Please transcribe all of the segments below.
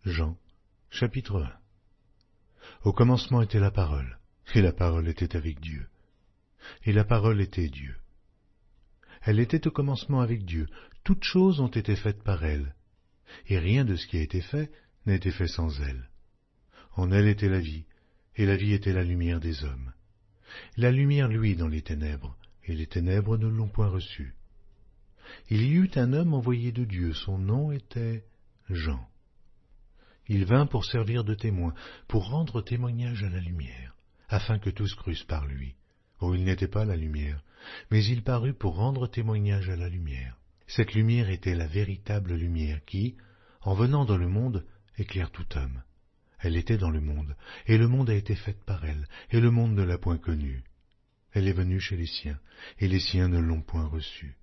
Jean, chapitre 1. Au commencement était la parole, et la parole était avec Dieu, et la parole était Dieu. Elle était au commencement avec Dieu, toutes choses ont été faites par elle, et rien de ce qui a été fait n'a été fait sans elle. En elle était la vie, et la vie était la lumière des hommes. La lumière luit dans les ténèbres, et les ténèbres ne l'ont point reçue. Il y eut un homme envoyé de Dieu, son nom était Jean. Il vint pour servir de témoin, pour rendre témoignage à la lumière, afin que tous crussent par lui. Oh, il n'était pas la lumière, mais il parut pour rendre témoignage à la lumière. Cette lumière était la véritable lumière qui, en venant dans le monde, éclaire tout homme. Elle était dans le monde, et le monde a été fait par elle, et le monde ne l'a point connue. Elle est venue chez les siens, et les siens ne l'ont point reçue.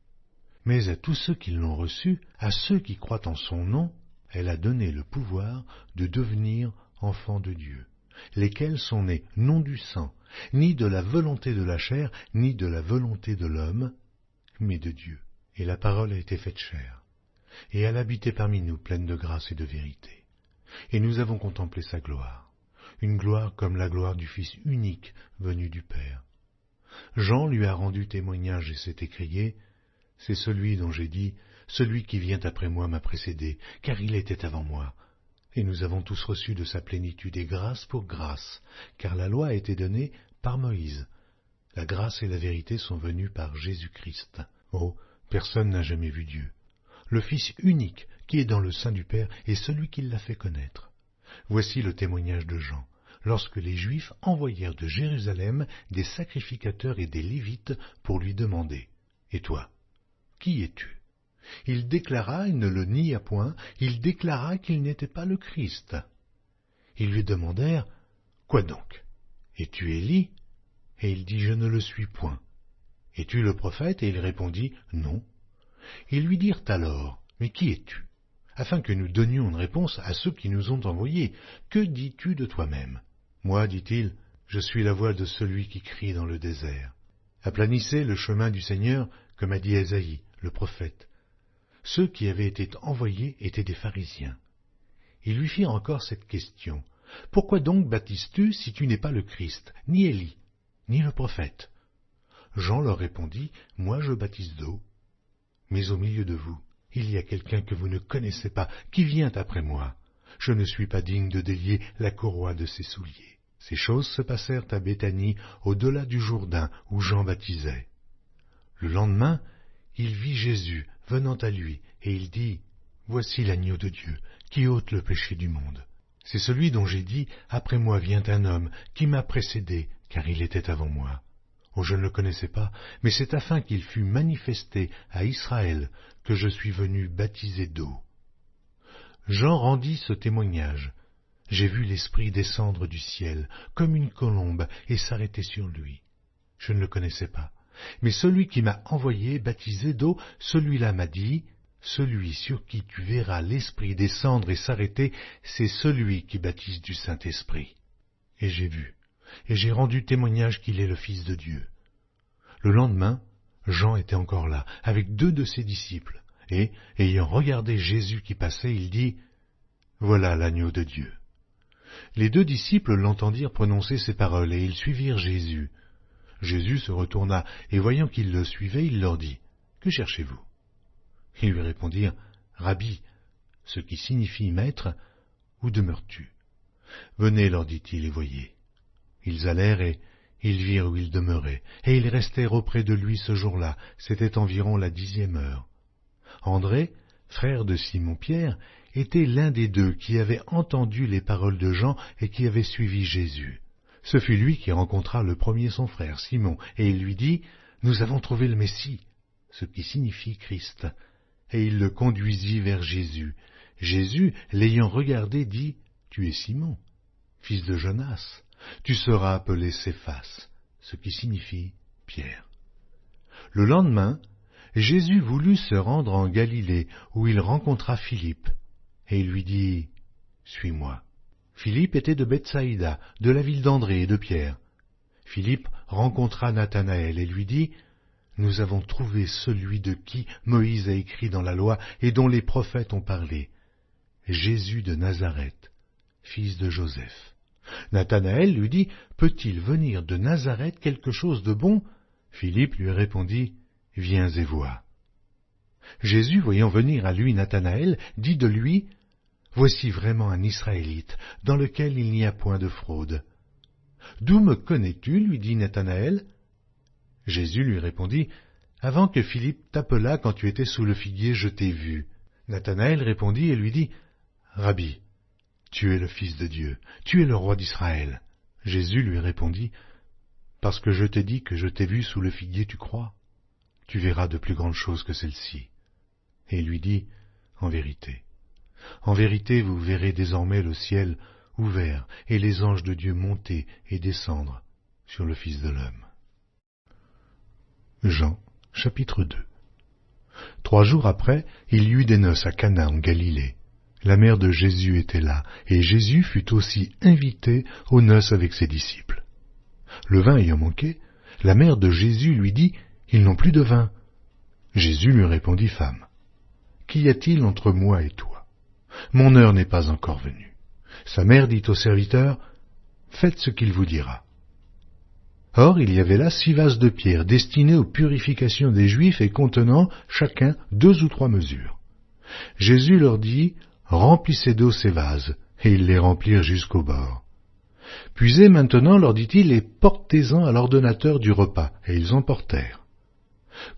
Mais à tous ceux qui l'ont reçue, à ceux qui croient en son nom, elle a donné le pouvoir de devenir enfants de Dieu, lesquels sont nés non du sang, ni de la volonté de la chair, ni de la volonté de l'homme, mais de Dieu. Et la parole a été faite chair, et elle habitait parmi nous pleine de grâce et de vérité. Et nous avons contemplé sa gloire, une gloire comme la gloire du Fils unique venu du Père. Jean lui a rendu témoignage et s'est écrié, « C'est celui dont j'ai dit, celui qui vient après moi m'a précédé, car il était avant moi. » Et nous avons tous reçu de sa plénitude et grâce pour grâce, car la loi a été donnée par Moïse. La grâce et la vérité sont venues par Jésus-Christ. Oh, personne n'a jamais vu Dieu. Le Fils unique qui est dans le sein du Père est celui qui l'a fait connaître. Voici le témoignage de Jean, lorsque les Juifs envoyèrent de Jérusalem des sacrificateurs et des Lévites pour lui demander « Et toi, qui es-tu » Il déclara, il ne le nia point, il déclara qu'il n'était pas le Christ. Ils lui demandèrent « Quoi donc? Es-tu Élie » Et il dit « Je ne le suis point. » « Es-tu le prophète » Et il répondit « Non. » Ils lui dirent alors « Mais qui es-tu » afin que nous donnions une réponse à ceux qui nous ont envoyés. « Que dis-tu de toi-même » Moi, dit-il, je suis la voix de celui qui crie dans le désert. Aplanissez le chemin du Seigneur, comme a dit Ésaïe, le prophète. Ceux qui avaient été envoyés étaient des pharisiens. Ils lui firent encore cette question. « Pourquoi donc baptises-tu si tu n'es pas le Christ, ni Élie, ni le prophète ?» Jean leur répondit, « Moi je baptise d'eau, mais au milieu de vous, il y a quelqu'un que vous ne connaissez pas, qui vient après moi. Je ne suis pas digne de délier la courroie de ses souliers. » Ces choses se passèrent à Béthanie, au-delà du Jourdain, où Jean baptisait. Le lendemain, il vit Jésus venant à lui, et il dit, « Voici l'agneau de Dieu, qui ôte le péché du monde. C'est celui dont j'ai dit, après moi vient un homme, qui m'a précédé, car il était avant moi. Oh, je ne le connaissais pas, mais c'est afin qu'il fût manifesté à Israël que je suis venu baptiser d'eau. » Jean rendit ce témoignage. J'ai vu l'Esprit descendre du ciel, comme une colombe, et s'arrêter sur lui. Je ne le connaissais pas. Mais celui qui m'a envoyé baptiser d'eau, celui-là m'a dit, « Celui sur qui tu verras l'Esprit descendre et s'arrêter, c'est celui qui baptise du Saint-Esprit. » Et j'ai vu, et j'ai rendu témoignage qu'il est le Fils de Dieu. Le lendemain, Jean était encore là, avec 2 de ses disciples, et, ayant regardé Jésus qui passait, il dit, « Voilà l'agneau de Dieu. » Les 2 disciples l'entendirent prononcer ces paroles, et ils suivirent Jésus. Jésus se retourna, et voyant qu'ils le suivaient, il leur dit, « Que cherchez-vous » Ils lui répondirent, « Rabbi » ce qui signifie « Maître » où demeures-tu ? Venez, leur dit-il, et voyez. Ils allèrent, et ils virent où il demeurait, et ils restèrent auprès de lui ce jour-là, c'était environ la 10e heure. André, frère de Simon-Pierre, était l'un des 2 qui avait entendu les paroles de Jean et qui avait suivi Jésus. Ce fut lui qui rencontra le premier son frère, Simon, et il lui dit, « Nous avons trouvé le Messie » ce qui signifie Christ. Et il le conduisit vers Jésus. Jésus, l'ayant regardé, dit, « Tu es Simon, fils de Jonas. Tu seras appelé Céphas, ce qui signifie Pierre. » Le lendemain, Jésus voulut se rendre en Galilée, où il rencontra Philippe, et il lui dit, « Suis-moi. » Philippe était de Bethsaïda, de la ville d'André et de Pierre. Philippe rencontra Nathanaël et lui dit, « Nous avons trouvé celui de qui Moïse a écrit dans la loi et dont les prophètes ont parlé, Jésus de Nazareth, fils de Joseph. Nathanaël lui dit, peut-il venir de Nazareth quelque chose de bon? Philippe lui répondit, viens et vois. Jésus, voyant venir à lui Nathanaël, dit de lui, voici vraiment un Israélite, dans lequel il n'y a point de fraude. D'où me connais-tu? Lui dit Nathanaël. Jésus lui répondit, avant que Philippe t'appelât quand tu étais sous le figuier, je t'ai vu. Nathanaël répondit et lui dit, Rabbi, tu es le Fils de Dieu, tu es le roi d'Israël. Jésus lui répondit, parce que je t'ai dit que je t'ai vu sous le figuier, tu crois? Tu verras de plus grandes choses que celles-ci. Et il lui dit, en vérité, vous verrez désormais le ciel ouvert et les anges de Dieu monter et descendre sur le Fils de l'homme. Jean, chapitre 2. 3 jours après, il y eut des noces à Cana en Galilée. La mère de Jésus était là, et Jésus fut aussi invité aux noces avec ses disciples. Le vin ayant manqué, la mère de Jésus lui dit, ils n'ont plus de vin. Jésus lui répondit, femme, qu'y a-t-il entre moi et toi? Mon heure n'est pas encore venue. Sa mère dit au serviteur, faites ce qu'il vous dira. Or, il y avait là 6 vases de pierre destinés aux purifications des Juifs et contenant chacun 2 ou 3 mesures. Jésus leur dit, remplissez d'eau ces vases, et ils les remplirent jusqu'au bord. Puisez maintenant, leur dit-il, et portez-en à l'ordonnateur du repas, et ils en portèrent.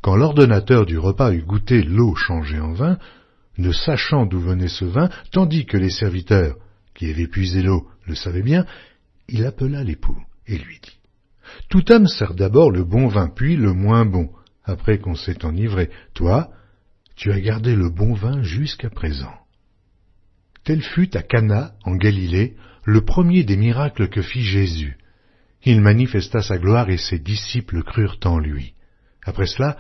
Quand l'ordonnateur du repas eut goûté l'eau changée en vin, ne sachant d'où venait ce vin, tandis que les serviteurs, qui avaient puisé l'eau, le savaient bien, il appela l'époux, et lui dit, tout homme sert d'abord le bon vin, puis le moins bon, après qu'on s'est enivré. Toi, tu as gardé le bon vin jusqu'à présent. Tel fut à Cana, en Galilée, le premier des miracles que fit Jésus. Il manifesta sa gloire et ses disciples crurent en lui. Après cela,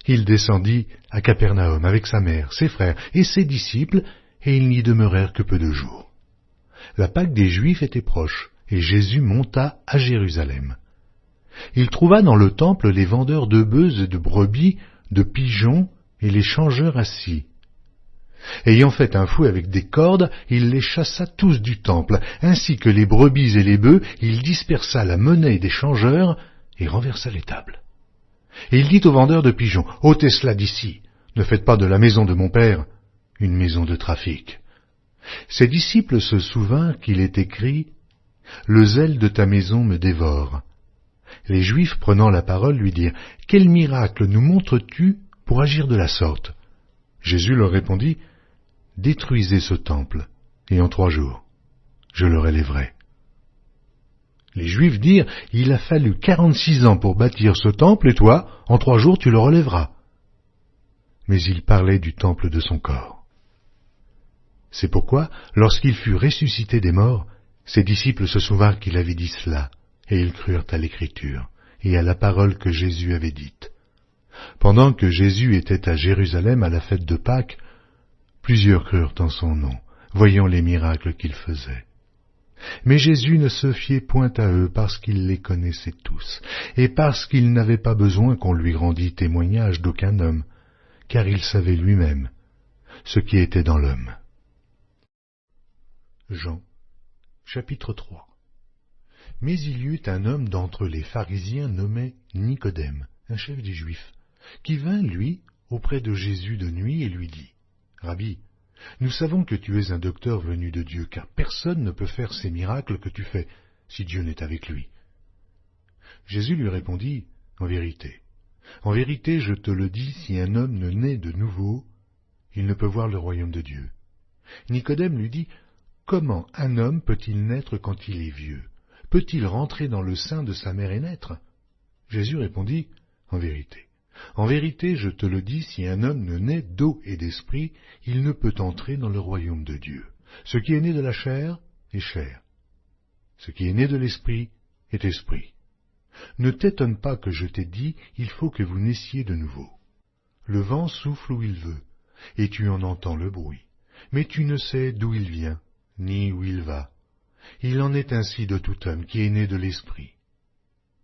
il descendit à Capernaum avec sa mère, ses frères et ses disciples, et ils n'y demeurèrent que peu de jours. La Pâque des Juifs était proche, et Jésus monta à Jérusalem. Il trouva dans le temple les vendeurs de bœufs et de brebis, de pigeons et les changeurs assis. Ayant fait un fouet avec des cordes, il les chassa tous du temple, ainsi que les brebis et les bœufs, il dispersa la monnaie des changeurs et renversa les tables. Et il dit aux vendeurs de pigeons, ôtez cela d'ici, ne faites pas de la maison de mon père une maison de trafic. Ses disciples se souvinrent qu'il est écrit, le zèle de ta maison me dévore. Les Juifs, prenant la parole, lui dirent, quel miracle nous montres-tu pour agir de la sorte? Jésus leur répondit, détruisez ce temple, et en 3 jours, je le relèverai. Les Juifs dirent, il a fallu 46 ans pour bâtir ce temple, et toi, en 3 jours, tu le relèveras. Mais il parlait du temple de son corps. C'est pourquoi, lorsqu'il fut ressuscité des morts, ses disciples se souvinrent qu'il avait dit cela, et ils crurent à l'Écriture, et à la parole que Jésus avait dite. Pendant que Jésus était à Jérusalem à la fête de Pâques, plusieurs crurent en son nom, voyant les miracles qu'il faisait. Mais Jésus ne se fiait point à eux parce qu'il les connaissait tous, et parce qu'il n'avait pas besoin qu'on lui rendît témoignage d'aucun homme, car il savait lui-même ce qui était dans l'homme. Jean, chapitre 3. Mais il y eut un homme d'entre les pharisiens nommé Nicodème, un chef des Juifs, qui vint, lui, auprès de Jésus de nuit et lui dit, « Rabbi, nous savons que tu es un docteur venu de Dieu, car personne ne peut faire ces miracles que tu fais, si Dieu n'est avec lui. » Jésus lui répondit, « en vérité, je te le dis, si un homme ne naît de nouveau, il ne peut voir le royaume de Dieu. » Nicodème lui dit, « Comment un homme peut-il naître quand il est vieux? Peut-il rentrer dans le sein de sa mère et naître ?» Jésus répondit, « en vérité, je te le dis, si un homme ne naît d'eau et d'esprit, il ne peut entrer dans le royaume de Dieu. Ce qui est né de la chair est chair. Ce qui est né de l'esprit est esprit. Ne t'étonne pas que je t'ai dit, il faut que vous naissiez de nouveau. Le vent souffle où il veut, et tu en entends le bruit, mais tu ne sais d'où il vient, ni où il va. Il en est ainsi de tout homme qui est né de l'esprit. »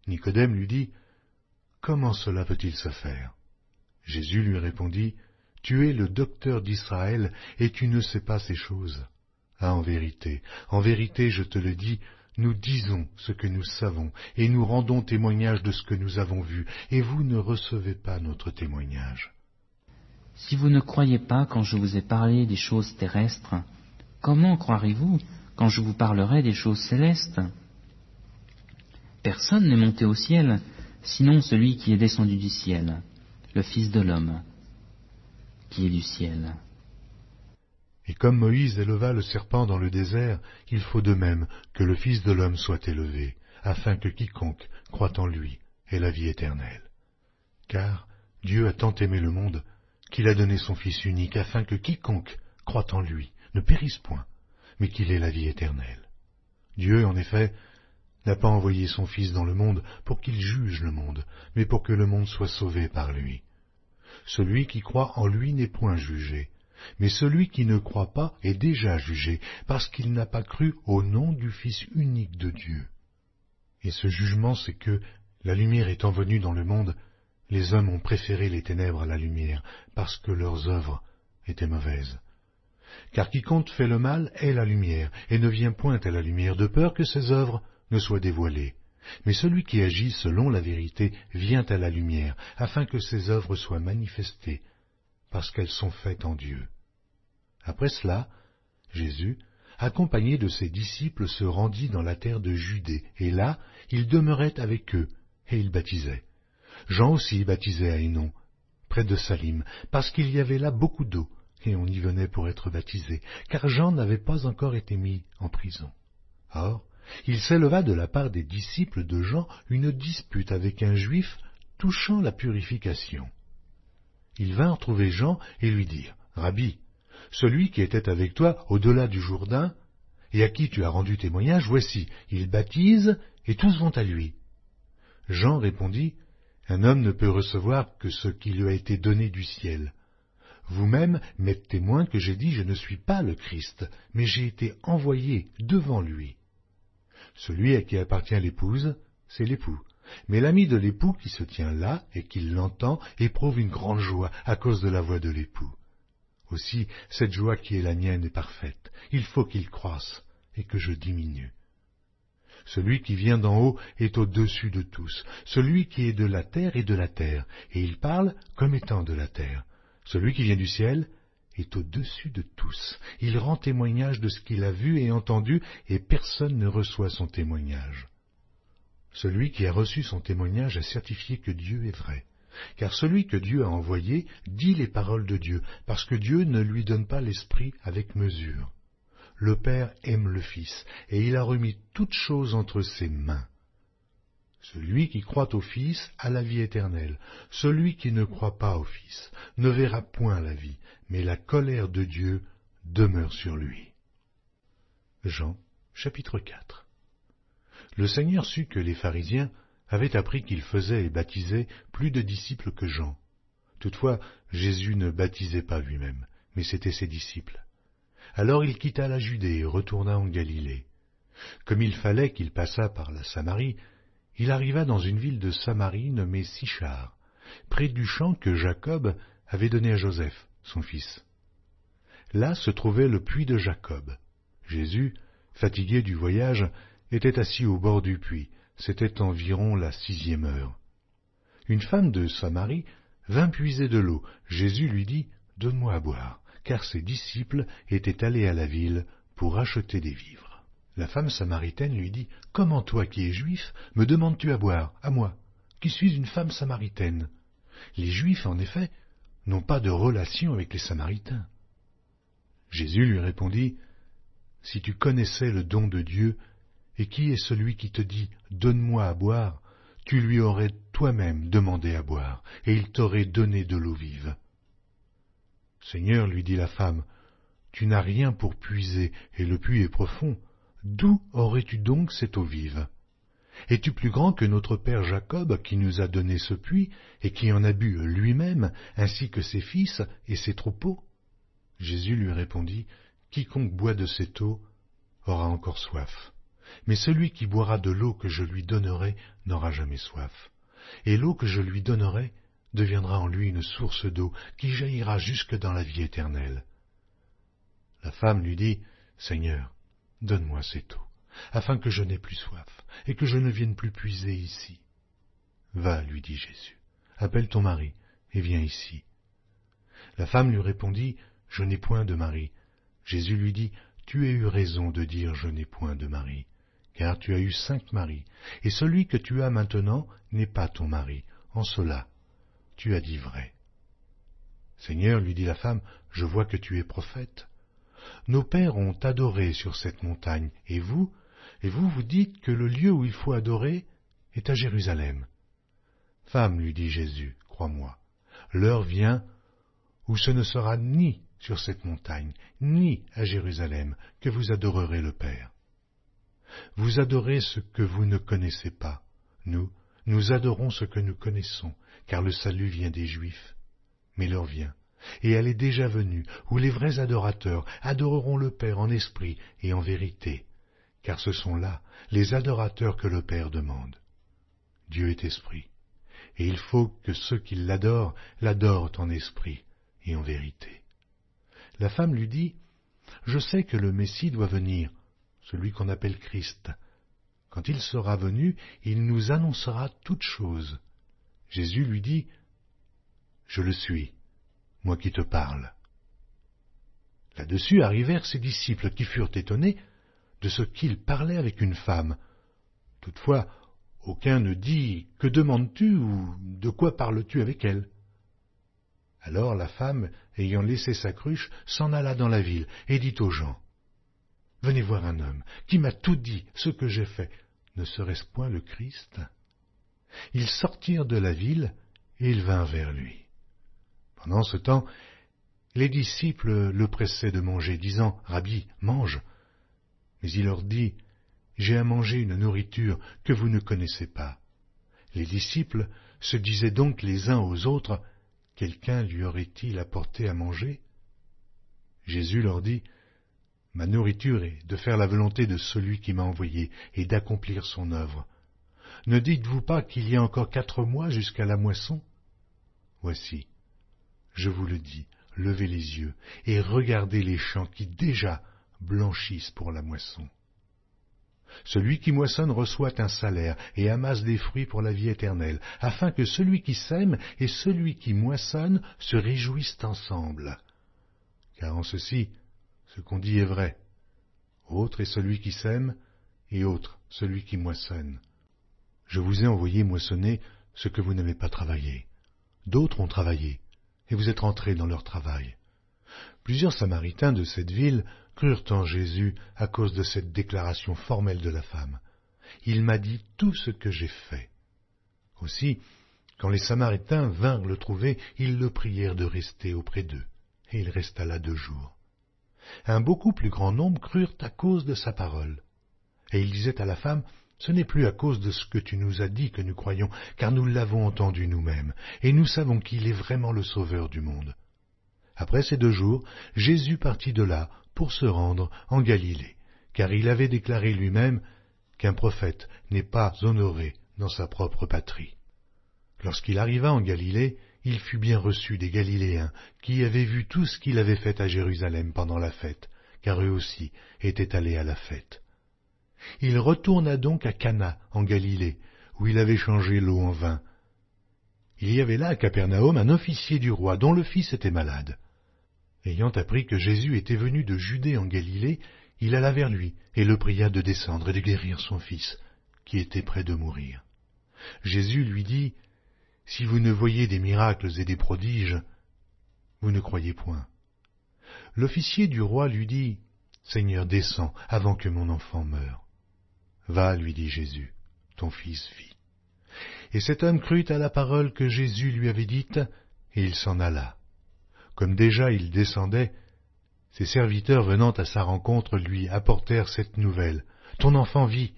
Nicodème lui dit, « Comment cela peut-il se faire ?» Jésus lui répondit, « Tu es le docteur d'Israël, et tu ne sais pas ces choses. Ah, en vérité, je te le dis, nous disons ce que nous savons, et nous rendons témoignage de ce que nous avons vu, et vous ne recevez pas notre témoignage. Si vous ne croyez pas quand je vous ai parlé des choses terrestres, comment croirez-vous quand je vous parlerai des choses célestes? Personne n'est monté au ciel, sinon celui qui est descendu du ciel, le Fils de l'homme, qui est du ciel. Et comme Moïse éleva le serpent dans le désert, il faut de même que le Fils de l'homme soit élevé, afin que quiconque croit en lui ait la vie éternelle. Car Dieu a tant aimé le monde qu'il a donné son Fils unique, afin que quiconque croit en lui ne périsse point, mais qu'il ait la vie éternelle. Dieu, en effet, n'a pas envoyé son Fils dans le monde pour qu'il juge le monde, mais pour que le monde soit sauvé par lui. Celui qui croit en lui n'est point jugé, mais celui qui ne croit pas est déjà jugé, parce qu'il n'a pas cru au nom du Fils unique de Dieu. Et ce jugement, c'est que, la lumière étant venue dans le monde, les hommes ont préféré les ténèbres à la lumière, parce que leurs œuvres étaient mauvaises. Car quiconque fait le mal est la lumière, et ne vient point à la lumière, de peur que ses œuvres ne soient dévoilées. Mais celui qui agit selon la vérité vient à la lumière, afin que ses œuvres soient manifestées, parce qu'elles sont faites en Dieu. Après cela, Jésus, accompagné de ses disciples, se rendit dans la terre de Judée, et là, il demeurait avec eux, et il baptisait. Jean aussi baptisait à Hénon, près de Salim, parce qu'il y avait là beaucoup d'eau, et on y venait pour être baptisé, car Jean n'avait pas encore été mis en prison. Or, il s'éleva de la part des disciples de Jean une dispute avec un juif touchant la purification. Ils vinrent trouver Jean et lui dirent, « Rabbi, celui qui était avec toi au-delà du Jourdain, et à qui tu as rendu témoignage, voici, il baptise, et tous vont à lui. » Jean répondit, « Un homme ne peut recevoir que ce qui lui a été donné du ciel. Vous-même m'êtes témoin que j'ai dit, je ne suis pas le Christ, mais j'ai été envoyé devant lui. Celui à qui appartient l'épouse, c'est l'époux. Mais l'ami de l'époux qui se tient là et qui l'entend éprouve une grande joie à cause de la voix de l'époux. Aussi, cette joie qui est la mienne est parfaite. Il faut qu'il croisse et que je diminue. Celui qui vient d'en haut est au-dessus de tous. Celui qui est de la terre est de la terre, et il parle comme étant de la terre. Celui qui vient du ciel est au-dessus de tous. Il rend témoignage de ce qu'il a vu et entendu, et personne ne reçoit son témoignage. Celui qui a reçu son témoignage a certifié que Dieu est vrai. Car celui que Dieu a envoyé dit les paroles de Dieu, parce que Dieu ne lui donne pas l'esprit avec mesure. Le Père aime le Fils, et il a remis toutes choses entre ses mains. Celui qui croit au Fils a la vie éternelle. Celui qui ne croit pas au Fils ne verra point la vie, mais la colère de Dieu demeure sur lui. Jean, chapitre 4. Le Seigneur sut que les pharisiens avaient appris qu'il faisait et baptisait plus de disciples que Jean. Toutefois, Jésus ne baptisait pas lui-même, mais c'étaient ses disciples. Alors il quitta la Judée et retourna en Galilée. Comme il fallait qu'il passât par la Samarie, il arriva dans une ville de Samarie nommée Sichar, près du champ que Jacob avait donné à Joseph, son fils. Là se trouvait le puits de Jacob. Jésus, fatigué du voyage, était assis au bord du puits. C'était environ la 6e heure. Une femme de Samarie vint puiser de l'eau. Jésus lui dit, « Donne-moi à boire », car ses disciples étaient allés à la ville pour acheter des vivres. La femme samaritaine lui dit, « Comment toi qui es juif, me demandes-tu à boire, à moi, qui suis une femme samaritaine ?» Les Juifs, en effet, n'ont pas de relation avec les Samaritains. Jésus lui répondit, « Si tu connaissais le don de Dieu, et qui est celui qui te dit « Donne-moi à boire », tu lui aurais toi-même demandé à boire, et il t'aurait donné de l'eau vive. » « Seigneur, lui dit la femme, tu n'as rien pour puiser, et le puits est profond. D'où aurais-tu donc cette eau vive? Es-tu plus grand que notre père Jacob, qui nous a donné ce puits, et qui en a bu lui-même, ainsi que ses fils et ses troupeaux? » Jésus lui répondit, « Quiconque boit de cette eau aura encore soif. Mais celui qui boira de l'eau que je lui donnerai n'aura jamais soif. Et l'eau que je lui donnerai deviendra en lui une source d'eau qui jaillira jusque dans la vie éternelle. » La femme lui dit, « Seigneur, donne-moi cette eau, afin que je n'aie plus soif, et que je ne vienne plus puiser ici. Va, lui dit Jésus, appelle ton mari, et viens ici. La femme lui répondit, je n'ai point de mari. Jésus lui dit, tu as eu raison de dire je n'ai point de mari, car tu as eu 5 maris, et celui que tu as maintenant n'est pas ton mari. En cela, tu as dit vrai. Seigneur, lui dit la femme, je vois que tu es prophète. Nos pères ont adoré sur cette montagne, et vous dites que le lieu où il faut adorer est à Jérusalem. Femme, lui dit Jésus, crois-moi, l'heure vient où ce ne sera ni sur cette montagne, ni à Jérusalem, que vous adorerez le Père. Vous adorez ce que vous ne connaissez pas. Nous adorons ce que nous connaissons, car le salut vient des Juifs. Mais l'heure vient, et elle est déjà venue, où les vrais adorateurs adoreront le Père en esprit et en vérité, car ce sont là les adorateurs que le Père demande. Dieu est esprit, et il faut que ceux qui l'adorent en esprit et en vérité. La femme lui dit, « Je sais que le Messie doit venir, celui qu'on appelle Christ. Quand il sera venu, il nous annoncera toutes choses. » Jésus lui dit, « Je le suis, moi qui te parle. » Là-dessus arrivèrent ses disciples qui furent étonnés de ce qu'il parlait avec une femme. Toutefois, aucun ne dit « Que demandes-tu » ou « De quoi parles-tu avec elle ?» Alors la femme, ayant laissé sa cruche, s'en alla dans la ville et dit aux gens, « Venez voir un homme qui m'a tout dit ce que j'ai fait. Ne serait-ce point le Christ ?» Ils sortirent de la ville et ils vinrent vers lui. Pendant ce temps, les disciples le pressaient de manger, disant, « Rabbi, mange !» Mais il leur dit, « J'ai à manger une nourriture que vous ne connaissez pas. » Les disciples se disaient donc les uns aux autres, « Quelqu'un lui aurait-il apporté à manger ?» Jésus leur dit, « Ma nourriture est de faire la volonté de celui qui m'a envoyé et d'accomplir son œuvre. Ne dites-vous pas qu'il y a encore 4 mois jusqu'à la moisson? Voici, je vous le dis, levez les yeux et regardez les champs qui déjà blanchissent pour la moisson. Celui qui moissonne reçoit un salaire et amasse des fruits pour la vie éternelle, afin que celui qui sème et celui qui moissonne se réjouissent ensemble. Car en ceci, ce qu'on dit est vrai. Autre est celui qui sème, et autre celui qui moissonne. Je vous ai envoyé moissonner ce que vous n'avez pas travaillé. D'autres ont travaillé, et vous êtes rentrés dans leur travail. Plusieurs Samaritains de cette ville crurent en Jésus à cause de cette déclaration formelle de la femme. Il m'a dit tout ce que j'ai fait. Aussi, quand les Samaritains vinrent le trouver, ils le prièrent de rester auprès d'eux, et il resta là 2 jours. Un beaucoup plus grand nombre crurent à cause de sa parole. Et il disait à la femme, « Ce n'est plus à cause de ce que tu nous as dit que nous croyons, car nous l'avons entendu nous-mêmes, et nous savons qu'il est vraiment le Sauveur du monde. » Après ces 2 jours, Jésus partit de là pour se rendre en Galilée, car il avait déclaré lui-même qu'un prophète n'est pas honoré dans sa propre patrie. Lorsqu'il arriva en Galilée, il fut bien reçu des Galiléens qui avaient vu tout ce qu'il avait fait à Jérusalem pendant la fête, car eux aussi étaient allés à la fête. Il retourna donc à Cana en Galilée, où il avait changé l'eau en vin. Il y avait là à Capernaum un officier du roi dont le fils était malade. Ayant appris que Jésus était venu de Judée en Galilée, il alla vers lui et le pria de descendre et de guérir son fils, qui était près de mourir. Jésus lui dit, « Si vous ne voyez des miracles et des prodiges, vous ne croyez point. » L'officier du roi lui dit, « Seigneur, descends avant que mon enfant meure. » « Va, lui dit Jésus, ton fils vit. » Et cet homme crut à la parole que Jésus lui avait dite, et il s'en alla. Comme déjà il descendait, ses serviteurs venant à sa rencontre lui apportèrent cette nouvelle, « Ton enfant vit. »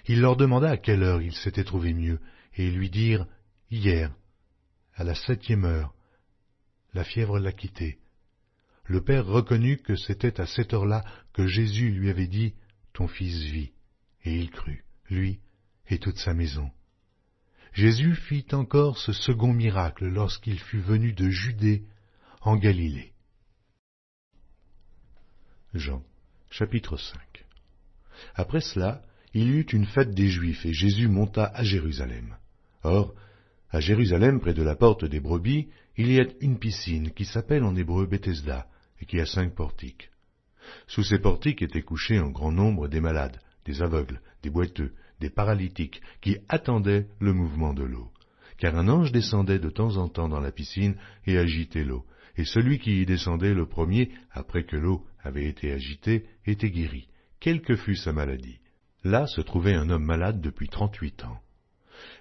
Il leur demanda à quelle heure il s'était trouvé mieux, et ils lui dirent, « Hier, à la 7e heure, la fièvre l'a quitté. » Le père reconnut que c'était à cette heure-là que Jésus lui avait dit, « Ton fils vit. » Et il crut, lui et toute sa maison. Jésus fit encore ce second miracle lorsqu'il fut venu de Judée en Galilée. Jean, Chapitre 5. Après cela, il y eut une fête des Juifs, et Jésus monta à Jérusalem. Or, à Jérusalem, près de la porte des brebis, il y a une piscine qui s'appelle en hébreu Bethesda, et qui a 5 portiques. Sous ces portiques étaient couchés en grand nombre des malades, des aveugles, des boiteux, des paralytiques, qui attendaient le mouvement de l'eau. Car un ange descendait de temps en temps dans la piscine et agitait l'eau, et celui qui y descendait le premier, après que l'eau avait été agitée, était guéri, quelle que fût sa maladie. Là se trouvait un homme malade depuis 38 ans.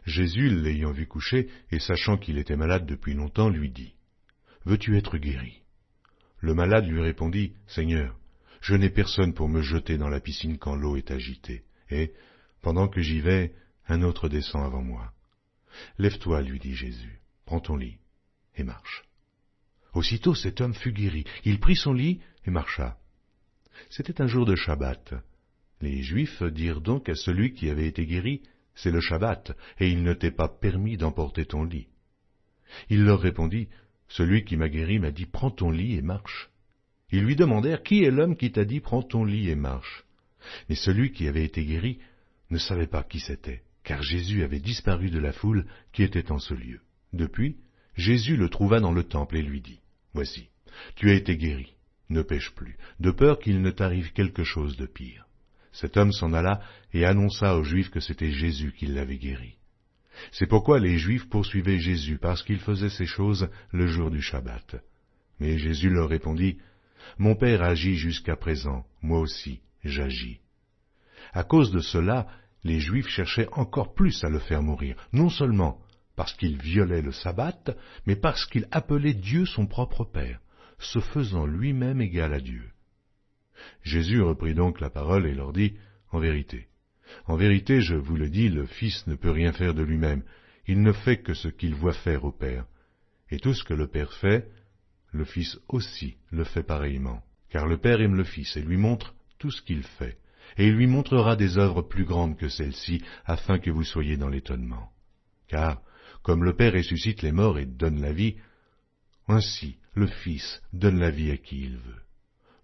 Jésus, l'ayant vu coucher, et sachant qu'il était malade depuis longtemps, lui dit, « Veux-tu être guéri ?» Le malade lui répondit, « Seigneur, je n'ai personne pour me jeter dans la piscine quand l'eau est agitée, et, pendant que j'y vais, un autre descend avant moi. » « Lève-toi, lui dit Jésus, prends ton lit, et marche. » Aussitôt cet homme fut guéri, il prit son lit et marcha. C'était un jour de Shabbat. Les Juifs dirent donc à celui qui avait été guéri, « C'est le Shabbat, et il ne t'est pas permis d'emporter ton lit. » Il leur répondit, « Celui qui m'a guéri m'a dit, prends ton lit et marche. » Ils lui demandèrent, « Qui est l'homme qui t'a dit, prends ton lit et marche ?» Mais celui qui avait été guéri ne savait pas qui c'était, car Jésus avait disparu de la foule qui était en ce lieu. Depuis, Jésus le trouva dans le temple et lui dit, « Voici, tu as été guéri, ne pêche plus, de peur qu'il ne t'arrive quelque chose de pire. » Cet homme s'en alla et annonça aux Juifs que c'était Jésus qui l'avait guéri. C'est pourquoi les Juifs poursuivaient Jésus, parce qu'il faisait ces choses le jour du Shabbat. Mais Jésus leur répondit, « Mon Père agit jusqu'à présent, moi aussi j'agis. » À cause de cela, les Juifs cherchaient encore plus à le faire mourir, non seulement parce qu'il violait le sabbat, mais parce qu'il appelait Dieu son propre Père, se faisant lui-même égal à Dieu. Jésus reprit donc la parole et leur dit, « En vérité, je vous le dis, le Fils ne peut rien faire de lui-même, il ne fait que ce qu'il voit faire au Père. Et tout ce que le Père fait, le Fils aussi le fait pareillement, car le Père aime le Fils et lui montre tout ce qu'il fait. Et il lui montrera des œuvres plus grandes que celles-ci, afin que vous soyez dans l'étonnement. Car, comme le Père ressuscite les morts et donne la vie, ainsi le Fils donne la vie à qui il veut.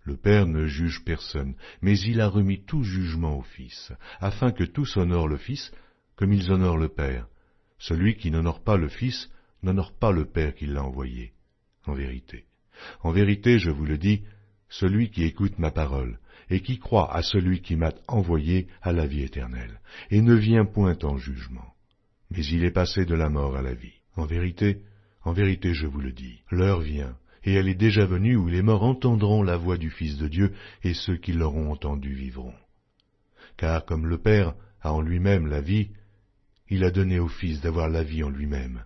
Le Père ne juge personne, mais il a remis tout jugement au Fils, afin que tous honorent le Fils comme ils honorent le Père. Celui qui n'honore pas le Fils n'honore pas le Père qui l'a envoyé. En vérité, je vous le dis, celui qui écoute ma parole, et qui croit à celui qui m'a envoyé à la vie éternelle, et ne vient point en jugement, mais il est passé de la mort à la vie. En vérité, je vous le dis, l'heure vient, et elle est déjà venue où les morts entendront la voix du Fils de Dieu, et ceux qui l'auront entendu vivront. Car comme le Père a en lui-même la vie, il a donné au Fils d'avoir la vie en lui-même,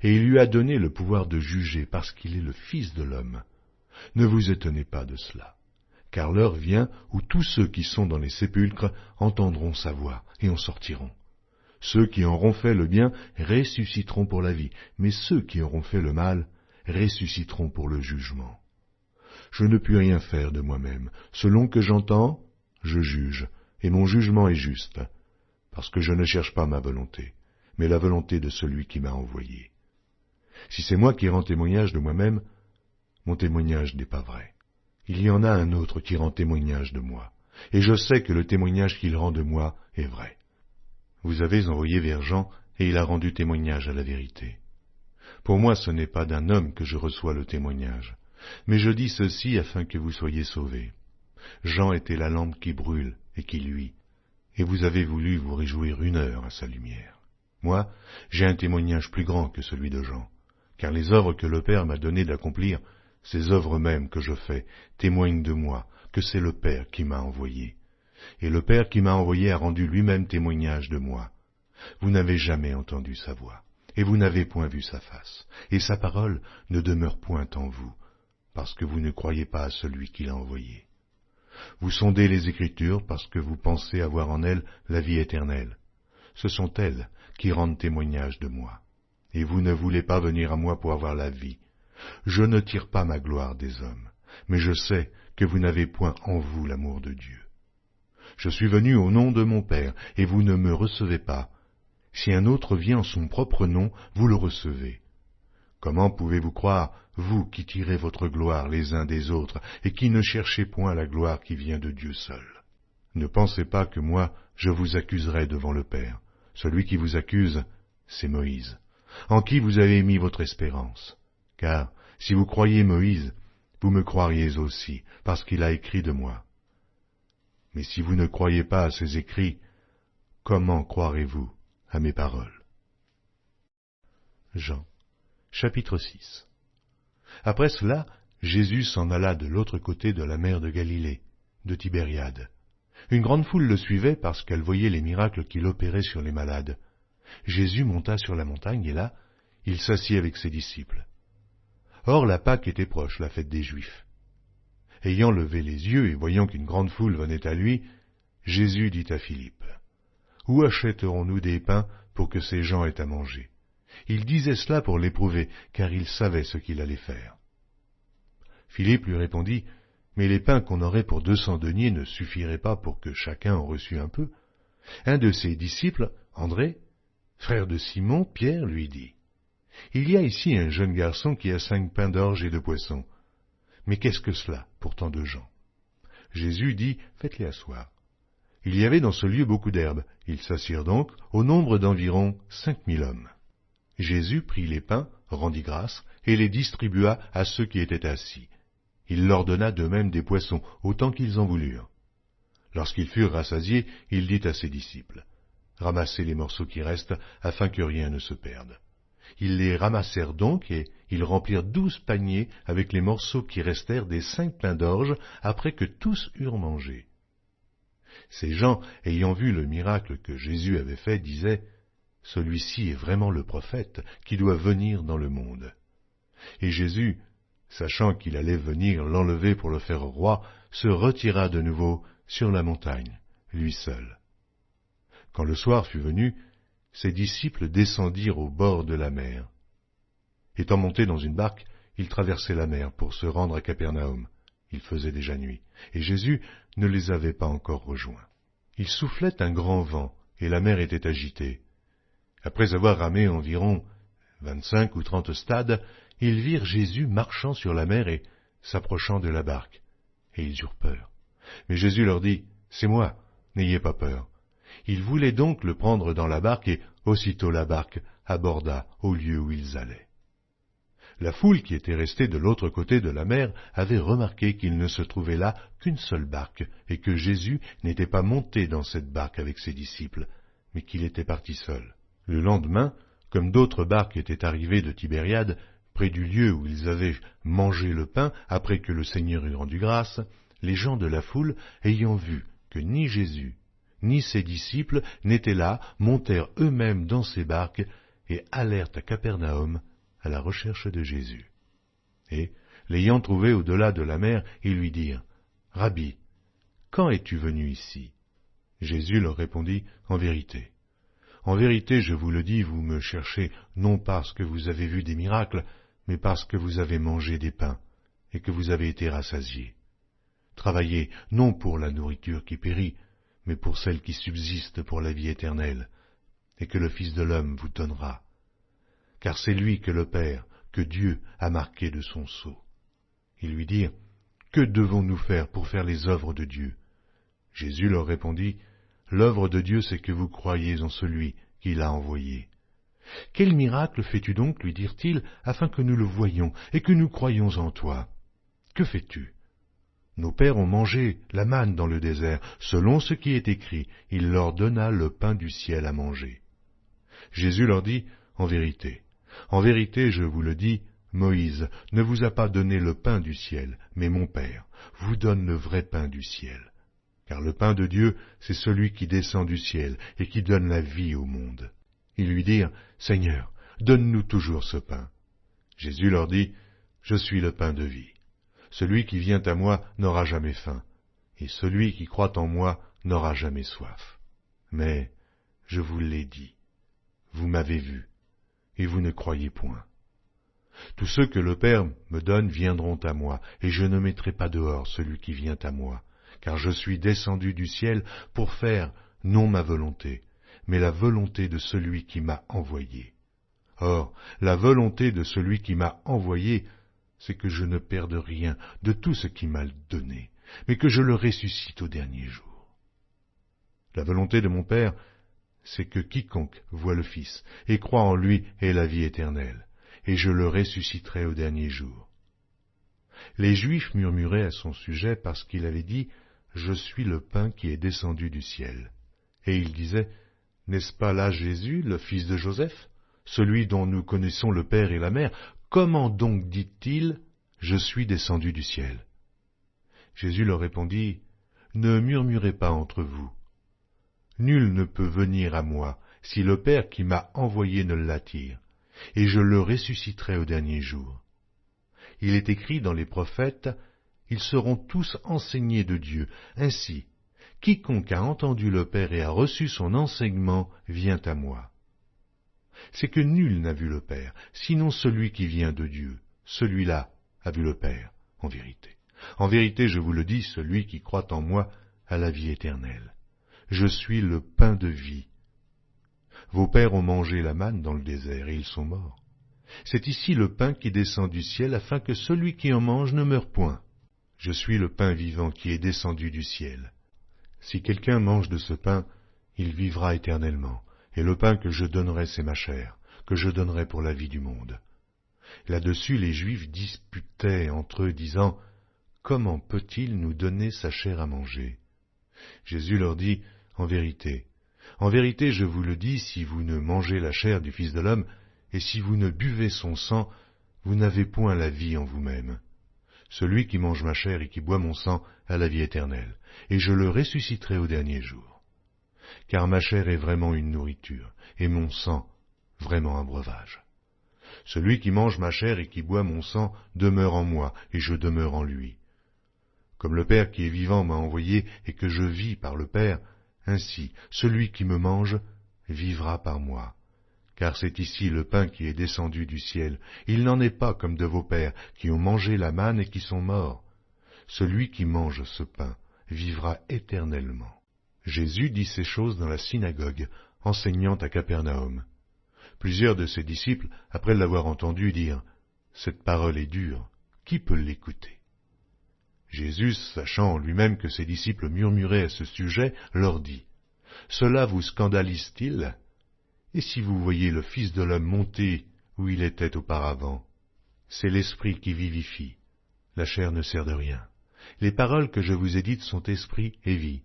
et il lui a donné le pouvoir de juger parce qu'il est le Fils de l'homme. Ne vous étonnez pas de cela. Car l'heure vient où tous ceux qui sont dans les sépulcres entendront sa voix et en sortiront. Ceux qui auront fait le bien ressusciteront pour la vie, mais ceux qui auront fait le mal ressusciteront pour le jugement. Je ne puis rien faire de moi-même. Selon que j'entends, je juge, et mon jugement est juste, parce que je ne cherche pas ma volonté, mais la volonté de celui qui m'a envoyé. Si c'est moi qui rends témoignage de moi-même, mon témoignage n'est pas vrai. Il y en a un autre qui rend témoignage de moi, et je sais que le témoignage qu'il rend de moi est vrai. Vous avez envoyé vers Jean, et il a rendu témoignage à la vérité. Pour moi, ce n'est pas d'un homme que je reçois le témoignage, mais je dis ceci afin que vous soyez sauvés. Jean était la lampe qui brûle et qui luit, et vous avez voulu vous réjouir 1 heure à sa lumière. Moi, j'ai un témoignage plus grand que celui de Jean, car les œuvres que le Père m'a donné d'accomplir, ces œuvres mêmes que je fais, témoignent de moi, que c'est le Père qui m'a envoyé. Et le Père qui m'a envoyé a rendu lui-même témoignage de moi. Vous n'avez jamais entendu sa voix, et vous n'avez point vu sa face, et sa parole ne demeure point en vous, parce que vous ne croyez pas à celui qui l'a envoyé. Vous sondez les Écritures parce que vous pensez avoir en elles la vie éternelle. Ce sont elles qui rendent témoignage de moi. Et vous ne voulez pas venir à moi pour avoir la vie. Je ne tire pas ma gloire des hommes, mais je sais que vous n'avez point en vous l'amour de Dieu. Je suis venu au nom de mon Père, et vous ne me recevez pas. Si un autre vient en son propre nom, vous le recevez. Comment pouvez-vous croire, vous qui tirez votre gloire les uns des autres, et qui ne cherchez point la gloire qui vient de Dieu seul? Ne pensez pas que moi, je vous accuserai devant le Père. Celui qui vous accuse, c'est Moïse, en qui vous avez mis votre espérance. Car, si vous croyez Moïse, vous me croiriez aussi, parce qu'il a écrit de moi. Mais si vous ne croyez pas à ses écrits, comment croirez-vous à mes paroles? Jean, chapitre 6. Après cela, Jésus s'en alla de l'autre côté de la mer de Galilée, de Tibériade. Une grande foule le suivait parce qu'elle voyait les miracles qu'il opérait sur les malades. Jésus monta sur la montagne et là, il s'assit avec ses disciples. Or la Pâque était proche, la fête des Juifs. Ayant levé les yeux et voyant qu'une grande foule venait à lui, Jésus dit à Philippe, « Où achèterons-nous des pains pour que ces gens aient à manger ?» Il disait cela pour l'éprouver, car il savait ce qu'il allait faire. Philippe lui répondit, « Mais les pains qu'on aurait pour 200 deniers ne suffiraient pas pour que chacun en reçût un peu. » Un de ses disciples, André, frère de Simon, Pierre, lui dit, « Il y a ici un jeune garçon qui a 5 pains d'orge et 2 poissons. Mais qu'est-ce que cela pour tant de gens ?» Jésus dit, « Faites-les asseoir. » Il y avait dans ce lieu beaucoup d'herbes. Ils s'assirent donc, au nombre d'environ 5000 hommes. Jésus prit les pains, rendit grâce, et les distribua à ceux qui étaient assis. Il leur donna de même des poissons, autant qu'ils en voulurent. Lorsqu'ils furent rassasiés, il dit à ses disciples, « Ramassez les morceaux qui restent, afin que rien ne se perde. » Ils les ramassèrent donc, et ils remplirent 12 paniers avec les morceaux qui restèrent des 5 pains d'orge, après que tous eurent mangé. Ces gens, ayant vu le miracle que Jésus avait fait, disaient, « Celui-ci est vraiment le prophète qui doit venir dans le monde. » Et Jésus, sachant qu'il allait venir l'enlever pour le faire roi, se retira de nouveau sur la montagne, lui seul. Quand le soir fut venu, ses disciples descendirent au bord de la mer. Étant montés dans une barque, ils traversaient la mer pour se rendre à Capernaum. Il faisait déjà nuit, et Jésus ne les avait pas encore rejoints. Il soufflait un grand vent, et la mer était agitée. Après avoir ramé environ 25 ou 30 stades, ils virent Jésus marchant sur la mer et s'approchant de la barque, et ils eurent peur. Mais Jésus leur dit, « C'est moi, n'ayez pas peur. » Ils voulaient donc le prendre dans la barque, et aussitôt la barque aborda au lieu où ils allaient. La foule qui était restée de l'autre côté de la mer avait remarqué qu'il ne se trouvait là qu'une seule barque, et que Jésus n'était pas monté dans cette barque avec ses disciples, mais qu'il était parti seul. Le lendemain, comme d'autres barques étaient arrivées de Tibériade, près du lieu où ils avaient mangé le pain après que le Seigneur eut rendu grâce, les gens de la foule, ayant vu que ni Jésus, ni ses disciples n'étaient là, montèrent eux-mêmes dans ces barques et allèrent à Capernaum à la recherche de Jésus. Et, l'ayant trouvé au-delà de la mer, ils lui dirent, « Rabbi, quand es-tu venu ici ?» Jésus leur répondit, « En vérité, je vous le dis, vous me cherchez non parce que vous avez vu des miracles, mais parce que vous avez mangé des pains et que vous avez été rassasiés. Travaillez non pour la nourriture qui périt, mais pour celle qui subsiste pour la vie éternelle, et que le Fils de l'homme vous donnera. Car c'est lui que le Père, que Dieu a marqué de son sceau. » Ils lui dirent, « Que devons-nous faire pour faire les œuvres de Dieu ?» Jésus leur répondit, « L'œuvre de Dieu, c'est que vous croyiez en celui qui l'a envoyé. » « Quel miracle fais-tu donc, lui dirent-ils, afin que nous le voyions et que nous croyions en toi? Que fais-tu? Nos pères ont mangé la manne dans le désert, selon ce qui est écrit, il leur donna le pain du ciel à manger. » Jésus leur dit, « En vérité, je vous le dis, Moïse ne vous a pas donné le pain du ciel, mais mon Père vous donne le vrai pain du ciel. Car le pain de Dieu, c'est celui qui descend du ciel et qui donne la vie au monde. » Ils lui dirent, « Seigneur, donne-nous toujours ce pain. » Jésus leur dit, « Je suis le pain de vie. Celui qui vient à moi n'aura jamais faim, et celui qui croit en moi n'aura jamais soif. Mais, je vous l'ai dit, vous m'avez vu, et vous ne croyez point. Tous ceux que le Père me donne viendront à moi, et je ne mettrai pas dehors celui qui vient à moi, car je suis descendu du ciel pour faire non ma volonté, mais la volonté de celui qui m'a envoyé. Or, la volonté de celui qui m'a envoyé, c'est que je ne perde rien de tout ce qu'il m'a donné, mais que je le ressuscite au dernier jour. La volonté de mon Père, c'est que quiconque voit le Fils et croit en lui ait la vie éternelle, et je le ressusciterai au dernier jour. Les Juifs murmuraient à son sujet parce qu'il avait dit « Je suis le pain qui est descendu du ciel ». Et ils disaient « N'est-ce pas là Jésus, le fils de Joseph, celui dont nous connaissons le père et la mère? Comment donc dit-il « Je suis descendu du ciel » ?» Jésus leur répondit « Ne murmurez pas entre vous. Nul ne peut venir à moi si le Père qui m'a envoyé ne l'attire, et je le ressusciterai au dernier jour. Il est écrit dans les prophètes, ils seront tous enseignés de Dieu. Ainsi, quiconque a entendu le Père et a reçu son enseignement vient à moi. C'est que nul n'a vu le Père, sinon celui qui vient de Dieu. Celui-là a vu le Père, en vérité. En vérité, je vous le dis, celui qui croit en moi a la vie éternelle. Je suis le pain de vie. Vos pères ont mangé la manne dans le désert et ils sont morts. C'est ici le pain qui descend du ciel afin que celui qui en mange ne meure point. Je suis le pain vivant qui est descendu du ciel. Si quelqu'un mange de ce pain, il vivra éternellement, et le pain que je donnerai, c'est ma chair, que je donnerai pour la vie du monde. Là-dessus, les Juifs disputaient entre eux, disant « Comment peut-il nous donner sa chair à manger ?» Jésus leur dit « En vérité, je vous le dis, si vous ne mangez la chair du Fils de l'homme, et si vous ne buvez son sang, vous n'avez point la vie en vous-même. Celui qui mange ma chair et qui boit mon sang a la vie éternelle, et je le ressusciterai au dernier jour. Car ma chair est vraiment une nourriture, et mon sang vraiment un breuvage. Celui qui mange ma chair et qui boit mon sang demeure en moi, et je demeure en lui. Comme le Père qui est vivant m'a envoyé et que je vis par le Père, ainsi celui qui me mange vivra par moi. Car c'est ici le pain qui est descendu du ciel. Il n'en est pas comme de vos pères qui ont mangé la manne et qui sont morts. Celui qui mange ce pain vivra éternellement. » Jésus dit ces choses dans la synagogue, enseignant à Capernaum. Plusieurs de ses disciples, après l'avoir entendu, dirent « Cette parole est dure, qui peut l'écouter ?» Jésus, sachant en lui-même que ses disciples murmuraient à ce sujet, leur dit « Cela vous scandalise-t-il ? Et si vous voyez le Fils de l'homme monter où il était auparavant? C'est l'Esprit qui vivifie, la chair ne sert de rien. Les paroles que je vous ai dites sont esprit et vie.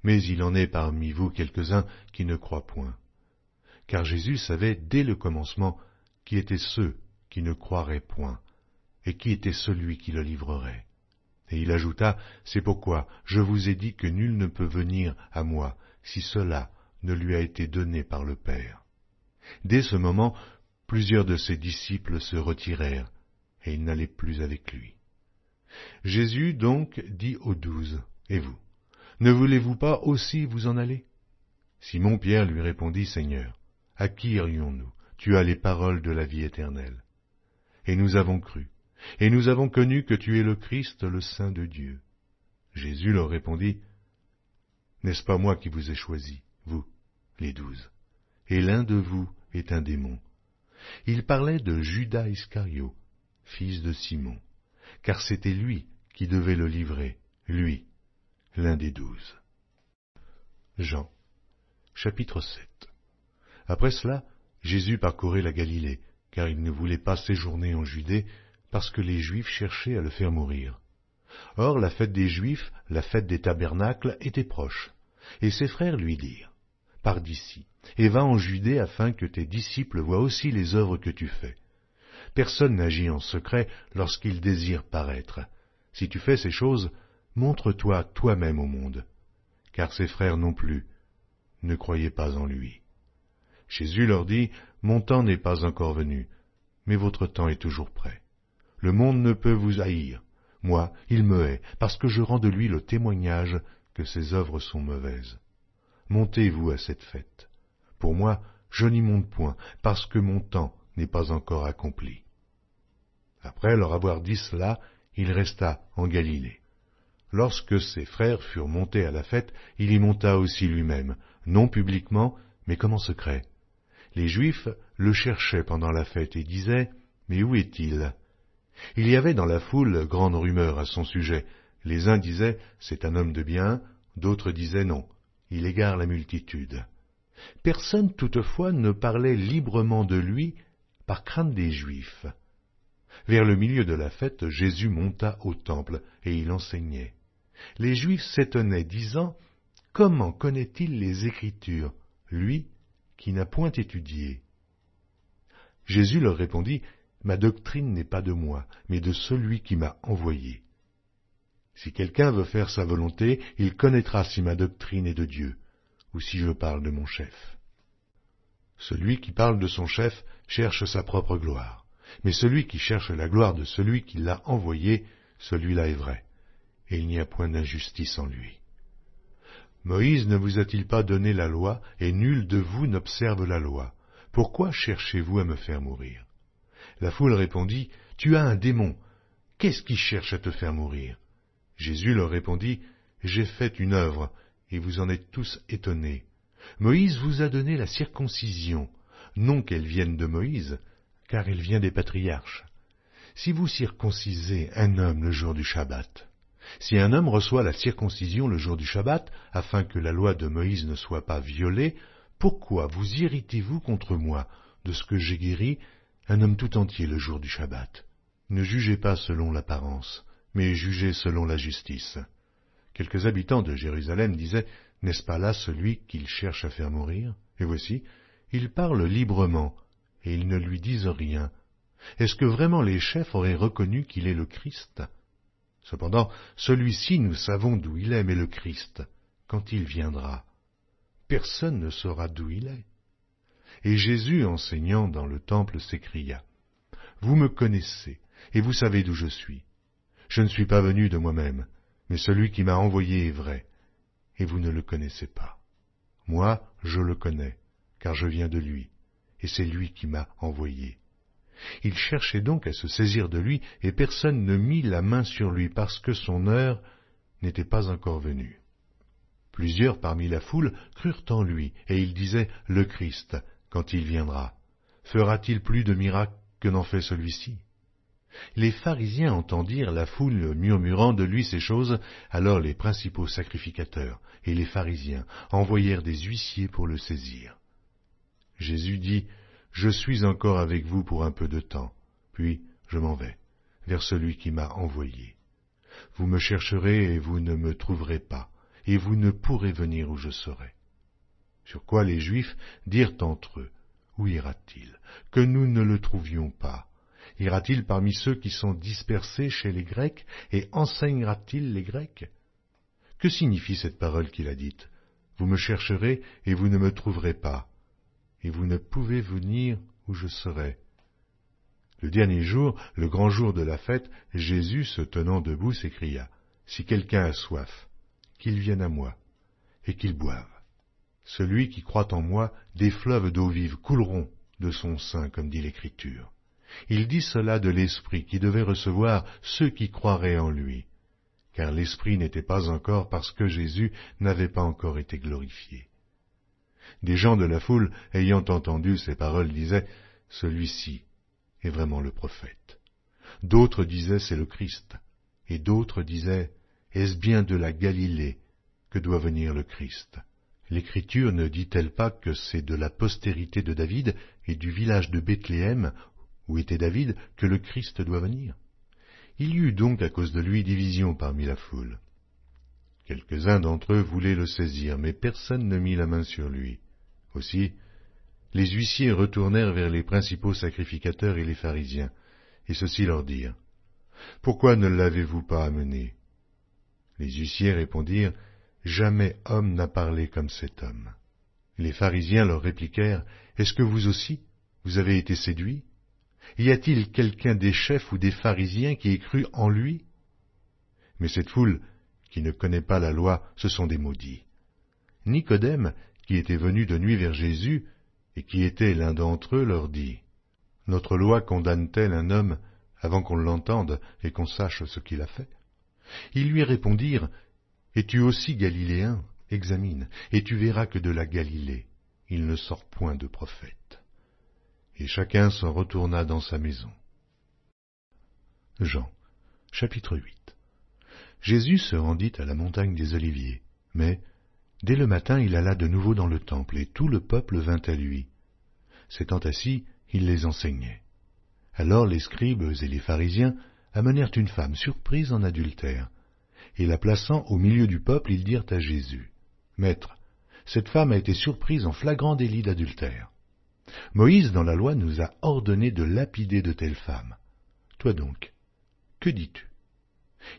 Mais il en est parmi vous quelques-uns qui ne croient point. » Car Jésus savait dès le commencement qui étaient ceux qui ne croiraient point, et qui était celui qui le livrerait. Et il ajouta, « C'est pourquoi je vous ai dit que nul ne peut venir à moi si cela ne lui a été donné par le Père. » Dès ce moment, plusieurs de ses disciples se retirèrent, et ils n'allaient plus avec lui. Jésus donc dit aux 12, « Et vous, ne voulez-vous pas aussi vous en aller ?» Simon-Pierre lui répondit, « Seigneur, à qui irions-nous? Tu as les paroles de la vie éternelle. Et nous avons cru, et nous avons connu que tu es le Christ, le Saint de Dieu. » Jésus leur répondit, « N'est-ce pas moi qui vous ai choisis, vous, les 12, et l'un de vous est un démon. » Il parlait de Judas Iscario, fils de Simon, car c'était lui qui devait le livrer, lui, l'un des 12. Jean, chapitre 7. Après cela, Jésus parcourait la Galilée, car il ne voulait pas séjourner en Judée, parce que les Juifs cherchaient à le faire mourir. Or, la fête des Juifs, la fête des tabernacles, était proche, et ses frères lui dirent, « Pars d'ici, et va en Judée afin que tes disciples voient aussi les œuvres que tu fais. Personne n'agit en secret lorsqu'il désire paraître. Si tu fais ces choses, montre-toi toi-même au monde. » Car ses frères non plus ne croyaient pas en lui. Jésus leur dit, « Mon temps n'est pas encore venu, mais votre temps est toujours prêt. Le monde ne peut vous haïr. Moi, il me hait, parce que je rends de lui le témoignage que ses œuvres sont mauvaises. Montez-vous à cette fête. Pour moi, je n'y monte point, parce que mon temps n'est pas encore accompli. » Après leur avoir dit cela, il resta en Galilée. Lorsque ses frères furent montés à la fête, il y monta aussi lui-même, non publiquement, mais comme en secret. Les Juifs le cherchaient pendant la fête et disaient « Mais où est-il » Il y avait dans la foule grande rumeur à son sujet. Les uns disaient « C'est un homme de bien », d'autres disaient « Non, il égare la multitude ». Personne toutefois ne parlait librement de lui par crainte des Juifs. Vers le milieu de la fête, Jésus monta au temple et il enseignait. Les Juifs s'étonnaient, disant « Comment connaît-il les Écritures, lui qui n'a point étudié ?» Jésus leur répondit « Ma doctrine n'est pas de moi, mais de celui qui m'a envoyé. Si quelqu'un veut faire sa volonté, il connaîtra si ma doctrine est de Dieu, ou si je parle de mon chef. Celui qui parle de son chef cherche sa propre gloire, mais celui qui cherche la gloire de celui qui l'a envoyé, celui-là est vrai, et il n'y a point d'injustice en lui. Moïse ne vous a-t-il pas donné la loi, et nul de vous n'observe la loi? Pourquoi cherchez-vous à me faire mourir ?» La foule répondit, « Tu as un démon. Qu'est-ce qui cherche à te faire mourir ?» Jésus leur répondit, « J'ai fait une œuvre, et vous en êtes tous étonnés. Moïse vous a donné la circoncision, non qu'elle vienne de Moïse, car elle vient des patriarches. Si vous circoncisez un homme le jour du Shabbat, si un homme reçoit la circoncision le jour du Shabbat, afin que la loi de Moïse ne soit pas violée, pourquoi vous irritez-vous contre moi de ce que j'ai guéri un homme tout entier le jour du Shabbat? Ne jugez pas selon l'apparence, mais jugez selon la justice. » Quelques habitants de Jérusalem disaient, « N'est-ce pas là celui qu'ils cherchent à faire mourir? Et voici, ils parlent librement, et ils ne lui disent rien. Est-ce que vraiment les chefs auraient reconnu qu'il est le Christ? Cependant, celui-ci, nous savons d'où il est, mais le Christ, quand il viendra, personne ne saura d'où il est. » Et Jésus, enseignant dans le temple, s'écria, « Vous me connaissez, et vous savez d'où je suis. Je ne suis pas venu de moi-même, mais celui qui m'a envoyé est vrai, et vous ne le connaissez pas. Moi, je le connais, car je viens de lui, et c'est lui qui m'a envoyé. » Il cherchait donc à se saisir de lui, et personne ne mit la main sur lui, parce que son heure n'était pas encore venue. Plusieurs parmi la foule crurent en lui, et ils disaient, « Le Christ, quand il viendra, fera-t-il plus de miracles que n'en fait celui-ci » Les pharisiens entendirent la foule murmurant de lui ces choses, alors les principaux sacrificateurs et les pharisiens envoyèrent des huissiers pour le saisir. Jésus dit, « Je suis encore avec vous pour un peu de temps, puis je m'en vais, vers celui qui m'a envoyé. Vous me chercherez et vous ne me trouverez pas, et vous ne pourrez venir où je serai. » Sur quoi les Juifs dirent entre eux, « Où ira-t-il, que nous ne le trouvions pas? Ira-t-il parmi ceux qui sont dispersés chez les Grecs, et enseignera-t-il les Grecs? Que signifie cette parole qu'il a dite? Vous me chercherez et vous ne me trouverez pas, et vous ne pouvez venir où je serai. » Le dernier jour, le grand jour de la fête, Jésus, se tenant debout, s'écria, « Si quelqu'un a soif, qu'il vienne à moi, et qu'il boive. Celui qui croit en moi, des fleuves d'eau vive couleront de son sein, comme dit l'Écriture. » Il dit cela de l'Esprit qui devait recevoir ceux qui croiraient en lui, car l'Esprit n'était pas encore parce que Jésus n'avait pas encore été glorifié. Des gens de la foule, ayant entendu ces paroles, disaient « Celui-ci est vraiment le prophète. » D'autres disaient « C'est le Christ. » Et d'autres disaient « Est-ce bien de la Galilée que doit venir le Christ? » L'Écriture ne dit-elle pas que c'est de la postérité de David et du village de Bethléem, où était David, que le Christ doit venir? Il y eut donc à cause de lui division parmi la foule. Quelques-uns d'entre eux voulaient le saisir, mais personne ne mit la main sur lui. Aussi, les huissiers retournèrent vers les principaux sacrificateurs et les pharisiens, et ceux-ci leur dirent, « Pourquoi ne l'avez-vous pas amené ?» Les huissiers répondirent, « Jamais homme n'a parlé comme cet homme. » Les pharisiens leur répliquèrent, « Est-ce que vous aussi, vous avez été séduits? Y a-t-il quelqu'un des chefs ou des pharisiens qui ait cru en lui? » Mais cette foule, qui ne connaît pas la loi, ce sont des maudits. Nicodème, qui était venu de nuit vers Jésus, et qui était l'un d'entre eux, leur dit, « Notre loi condamne-t-elle un homme avant qu'on l'entende et qu'on sache ce qu'il a fait? » Ils lui répondirent, « Es-tu aussi galiléen? Examine, et tu verras que de la Galilée, il ne sort point de prophète. » Et chacun s'en retourna dans sa maison. Jean, chapitre 8. Jésus se rendit à la montagne des Oliviers, mais dès le matin il alla de nouveau dans le temple, et tout le peuple vint à lui. S'étant assis, il les enseignait. Alors les scribes et les pharisiens amenèrent une femme surprise en adultère, et la plaçant au milieu du peuple, ils dirent à Jésus, « Maître, cette femme a été surprise en flagrant délit d'adultère. Moïse, dans la loi, nous a ordonné de lapider de telles femmes. Toi donc, que dis-tu »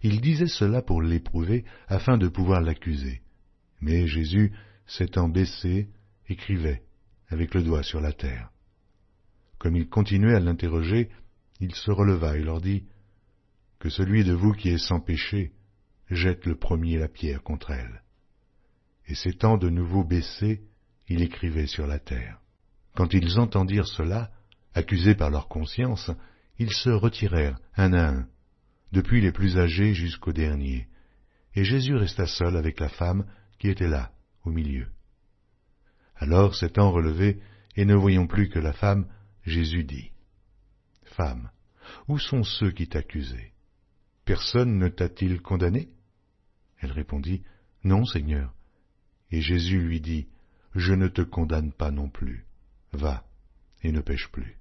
Il disait cela pour l'éprouver, afin de pouvoir l'accuser. Mais Jésus, s'étant baissé, écrivait, avec le doigt sur la terre. Comme il continuait à l'interroger, il se releva et leur dit, « Que celui de vous qui est sans péché jette le premier la pierre contre elle. » Et s'étant de nouveau baissé, il écrivait sur la terre. Quand ils entendirent cela, accusés par leur conscience, ils se retirèrent un à un, depuis les plus âgés jusqu'aux derniers, et Jésus resta seul avec la femme qui était là, au milieu. Alors, s'étant relevé, et ne voyant plus que la femme, Jésus dit, « Femme, où sont ceux qui t'accusaient? Personne ne t'a-t-il condamné ?» Elle répondit, « Non, Seigneur. » Et Jésus lui dit, « Je ne te condamne pas non plus. Va, et ne pêche plus. »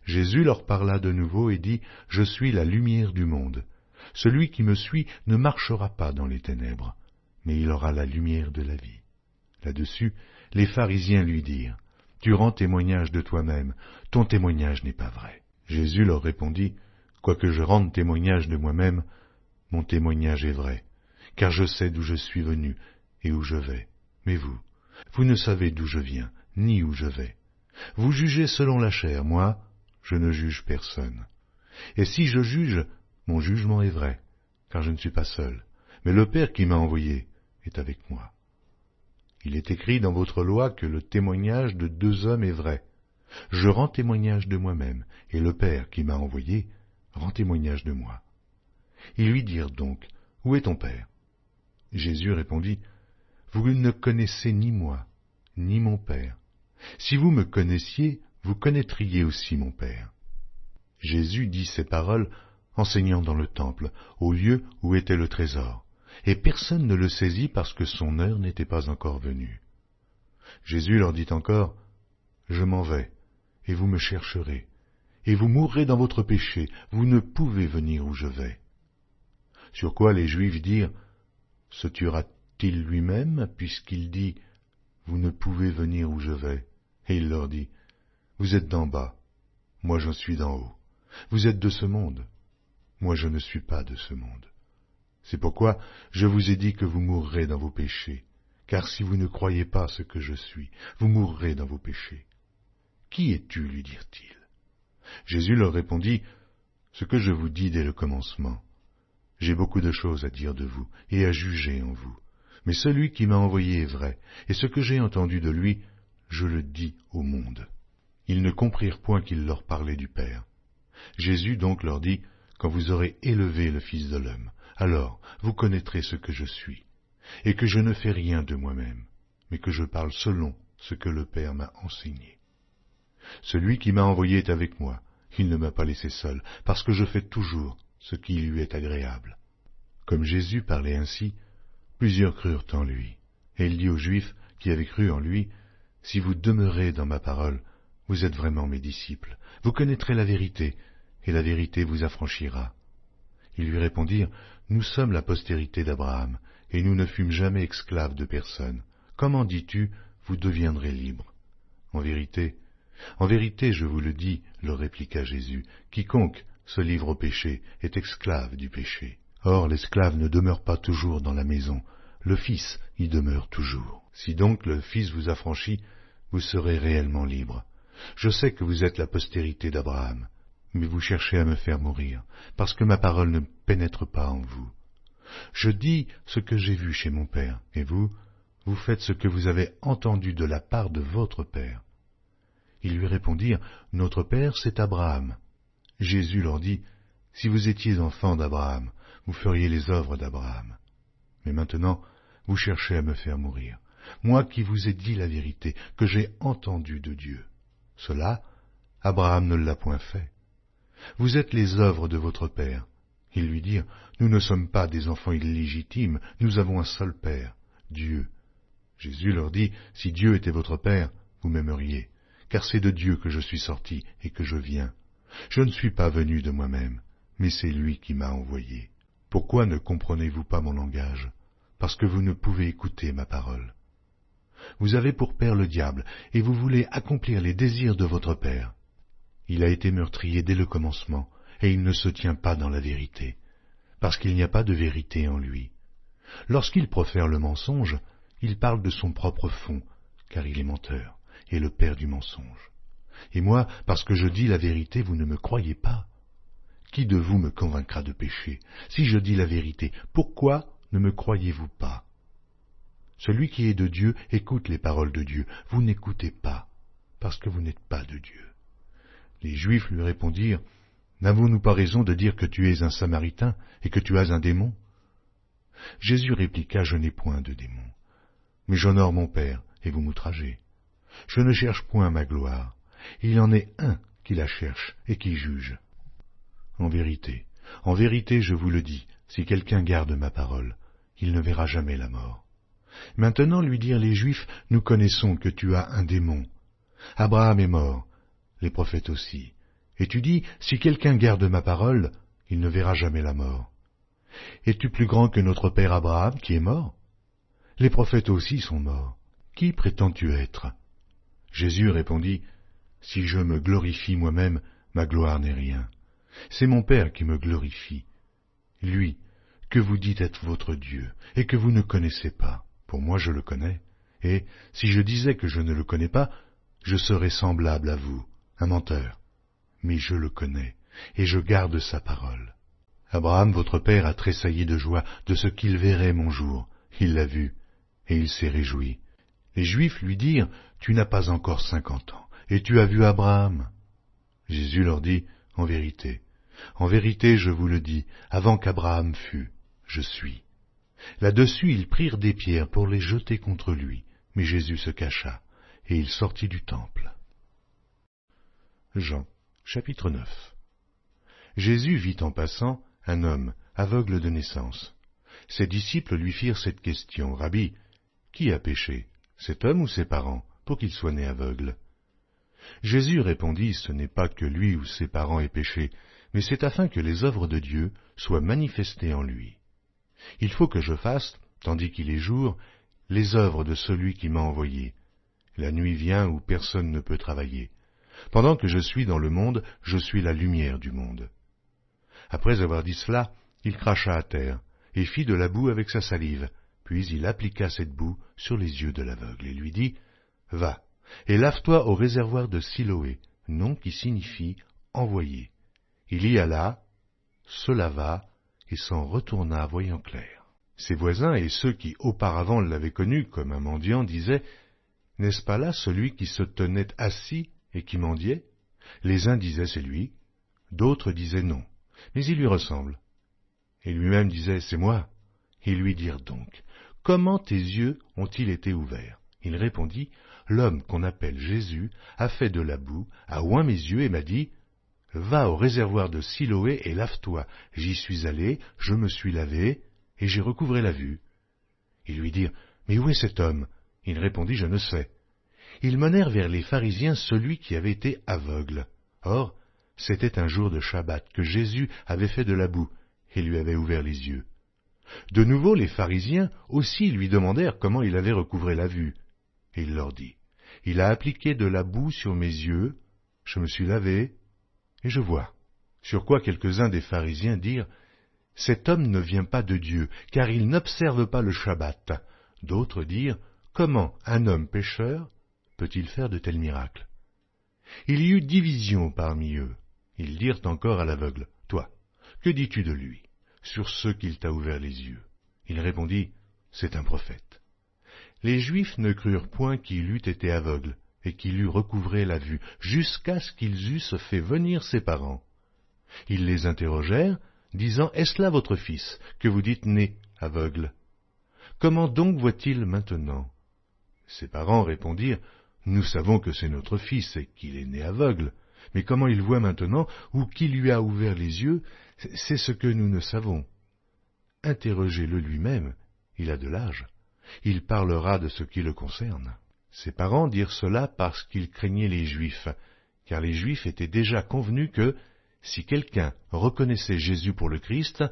Jésus leur parla de nouveau et dit, « Je suis la lumière du monde. Celui qui me suit ne marchera pas dans les ténèbres, mais il aura la lumière de la vie. » Là-dessus, les pharisiens lui dirent, « Tu rends témoignage de toi-même, ton témoignage n'est pas vrai. » Jésus leur répondit, « Quoique je rende témoignage de moi-même, mon témoignage est vrai, car je sais d'où je suis venu et où je vais. Mais vous, vous ne savez d'où je viens, ni où je vais. Vous jugez selon la chair, moi, je ne juge personne. Et si je juge, mon jugement est vrai, car je ne suis pas seul, mais le Père qui m'a envoyé est avec moi. Il est écrit dans votre loi que le témoignage de 2 hommes est vrai. Je rends témoignage de moi-même, et le Père qui m'a envoyé rend témoignage de moi. » Ils lui dirent donc, « Où est ton Père ?» Jésus répondit, « Vous ne connaissez ni moi, ni mon Père. Si vous me connaissiez, vous connaîtriez aussi mon Père. » Jésus dit ces paroles, enseignant dans le temple, au lieu où était le trésor, et personne ne le saisit parce que son heure n'était pas encore venue. Jésus leur dit encore, « Je m'en vais, et vous me chercherez, et vous mourrez dans votre péché, vous ne pouvez venir où je vais. » Sur quoi les Juifs dirent, « Se tuera-t-il lui-même, puisqu'il dit, vous ne pouvez venir où je vais ?» Et il leur dit, « Vous êtes d'en bas, moi je suis d'en haut. Vous êtes de ce monde, moi je ne suis pas de ce monde. C'est pourquoi je vous ai dit que vous mourrez dans vos péchés, car si vous ne croyez pas ce que je suis, vous mourrez dans vos péchés. Qui es-tu, lui dirent-ils. Jésus leur répondit, « Ce que je vous dis dès le commencement. J'ai beaucoup de choses à dire de vous et à juger en vous. Mais celui qui m'a envoyé est vrai, et ce que j'ai entendu de lui, je le dis au monde. » Ils ne comprirent point qu'il leur parlait du Père. Jésus donc leur dit, « Quand vous aurez élevé le Fils de l'homme, alors vous connaîtrez ce que je suis, et que je ne fais rien de moi-même, mais que je parle selon ce que le Père m'a enseigné. Celui qui m'a envoyé est avec moi, il ne m'a pas laissé seul, parce que je fais toujours ce qui lui est agréable. » Comme Jésus parlait ainsi, plusieurs crurent en lui, et il dit aux Juifs qui avaient cru en lui, « Si vous demeurez dans ma parole, vous êtes vraiment mes disciples, vous connaîtrez la vérité, et la vérité vous affranchira. » Ils lui répondirent, « Nous sommes la postérité d'Abraham, et nous ne fûmes jamais esclaves de personne. Comment dis-tu, vous deviendrez libres? » En vérité, je vous le dis, leur répliqua Jésus, quiconque se livre au péché est esclave du péché. Or l'esclave ne demeure pas toujours dans la maison, le Fils y demeure toujours. Si donc le Fils vous affranchit, vous serez réellement libres. Je sais que vous êtes la postérité d'Abraham, mais vous cherchez à me faire mourir, parce que ma parole ne pénètre pas en vous. Je dis ce que j'ai vu chez mon Père, et vous, vous faites ce que vous avez entendu de la part de votre Père. Ils lui répondirent, « Notre Père, c'est Abraham. » Jésus leur dit, « Si vous étiez enfants d'Abraham, vous feriez les œuvres d'Abraham. Mais maintenant, vous cherchez à me faire mourir, moi qui vous ai dit la vérité, que j'ai entendue de Dieu. Cela, Abraham ne l'a point fait. Vous êtes les œuvres de votre père. » Ils lui dirent, « Nous ne sommes pas des enfants illégitimes, nous avons un seul père, Dieu. » Jésus leur dit, « Si Dieu était votre père, vous m'aimeriez, car c'est de Dieu que je suis sorti et que je viens. Je ne suis pas venu de moi-même, mais c'est lui qui m'a envoyé. Pourquoi ne comprenez-vous pas mon langage? Parce que vous ne pouvez écouter ma parole. Vous avez pour père le diable, et vous voulez accomplir les désirs de votre père. Il a été meurtrier dès le commencement, et il ne se tient pas dans la vérité, parce qu'il n'y a pas de vérité en lui. Lorsqu'il profère le mensonge, il parle de son propre fond, car il est menteur, et le père du mensonge. Et moi, parce que je dis la vérité, vous ne me croyez pas. Qui de vous me convaincra de péché? Si je dis la vérité, pourquoi ne me croyez-vous pas? Celui qui est de Dieu écoute les paroles de Dieu. Vous n'écoutez pas, parce que vous n'êtes pas de Dieu. Les Juifs lui répondirent, « N'avons-nous pas raison de dire que tu es un Samaritain et que tu as un démon ?» Jésus répliqua, « Je n'ai point de démon, mais j'honore mon Père, et vous m'outragez. Je ne cherche point ma gloire. Il en est un qui la cherche et qui juge. En vérité, je vous le dis, si quelqu'un garde ma parole, il ne verra jamais la mort. » Maintenant lui dirent les Juifs, « Nous connaissons que tu as un démon. Abraham est mort, les prophètes aussi. Et tu dis, si quelqu'un garde ma parole, il ne verra jamais la mort. Es-tu plus grand que notre père Abraham qui est mort? Les prophètes aussi sont morts. Qui prétends-tu être? » Jésus répondit, « Si je me glorifie moi-même, ma gloire n'est rien. C'est mon Père qui me glorifie. Lui, que vous dites être votre Dieu, et que vous ne connaissez pas. Pour moi je le connais, et si je disais que je ne le connais pas, je serais semblable à vous, un menteur. Mais je le connais, et je garde sa parole. Abraham, votre père, a tressailli de joie de ce qu'il verrait mon jour. Il l'a vu, et il s'est réjoui. Les Juifs lui dirent, « Tu n'as pas encore 50 ans, et tu as vu Abraham. » Jésus leur dit, « En vérité, je vous le dis, avant qu'Abraham fût, je suis. » Là-dessus, ils prirent des pierres pour les jeter contre lui, mais Jésus se cacha, et il sortit du temple. Jean, chapitre 9. Jésus vit en passant un homme aveugle de naissance. Ses disciples lui firent cette question, « Rabbi, qui a péché, cet homme ou ses parents, pour qu'il soit né aveugle ?» Jésus répondit, « Ce n'est pas que lui ou ses parents aient péché, mais c'est afin que les œuvres de Dieu soient manifestées en lui. Il faut que je fasse, tandis qu'il est jour, les œuvres de celui qui m'a envoyé. La nuit vient où personne ne peut travailler. Pendant que je suis dans le monde, je suis la lumière du monde. » Après avoir dit cela, il cracha à terre, et fit de la boue avec sa salive, puis il appliqua cette boue sur les yeux de l'aveugle, et lui dit, « Va, et lave-toi au réservoir de Siloé, nom qui signifie « envoyé ». Il y alla, se lava, et s'en retourna voyant clair. Ses voisins et ceux qui auparavant l'avaient connu comme un mendiant disaient, « N'est-ce pas là celui qui se tenait assis et qui mendiait ?» Les uns disaient, « C'est lui », d'autres disaient, « Non, mais il lui ressemble. » Et lui-même disait, « C'est moi. » Ils lui dirent donc, « Comment tes yeux ont-ils été ouverts ?» Il répondit, « L'homme qu'on appelle Jésus a fait de la boue, a oint mes yeux et m'a dit, « Va au réservoir de Siloé et lave-toi. » J'y suis allé, je me suis lavé, et j'ai recouvré la vue. Ils lui dirent, « Mais où est cet homme ?» Il répondit, « Je ne sais. » Ils menèrent vers les pharisiens celui qui avait été aveugle. Or, c'était un jour de Shabbat que Jésus avait fait de la boue et lui avait ouvert les yeux. De nouveau, les pharisiens aussi lui demandèrent comment il avait recouvré la vue. Et il leur dit, « Il a appliqué de la boue sur mes yeux, je me suis lavé, et je vois. » Sur quoi quelques-uns des pharisiens dirent, « Cet homme ne vient pas de Dieu, car il n'observe pas le Shabbat. » D'autres dirent, « Comment un homme pécheur peut-il faire de tels miracles ?» Il y eut division parmi eux. Ils dirent encore à l'aveugle, « Toi, que dis-tu de lui, sur ce qu'il t'a ouvert les yeux ?» Il répondit, « C'est un prophète. » Les Juifs ne crurent point qu'il eût été aveugle et qu'il eût recouvré la vue, jusqu'à ce qu'ils eussent fait venir ses parents. Ils les interrogèrent, disant, « Est-ce là votre fils, que vous dites né aveugle? Comment donc voit-il maintenant ?» Ses parents répondirent, « Nous savons que c'est notre fils et qu'il est né aveugle, Mais comment il voit maintenant, ou qui lui a ouvert les yeux, c'est ce que nous ne savons. Interrogez-le lui-même, il a de l'âge. Il parlera de ce qui le concerne. Ses parents dirent cela parce qu'ils craignaient les Juifs, car les Juifs étaient déjà convenus que, si quelqu'un reconnaissait Jésus pour le Christ,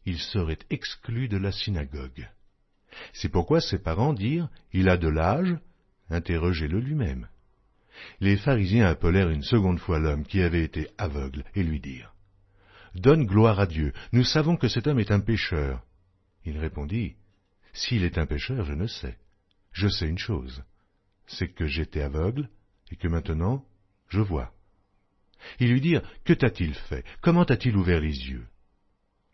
il serait exclu de la synagogue. C'est pourquoi ses parents dirent, il a de l'âge, interrogez-le lui-même. Les pharisiens appelèrent une seconde fois l'homme qui avait été aveugle et lui dirent, « Donne gloire à Dieu, nous savons que cet homme est un pécheur. » Il répondit, « S'il est un pécheur, je ne sais. Je sais une chose, c'est que j'étais aveugle et que maintenant je vois. » Ils lui dirent, « Que t'a-t-il fait? Comment t'a-t-il ouvert les yeux ?»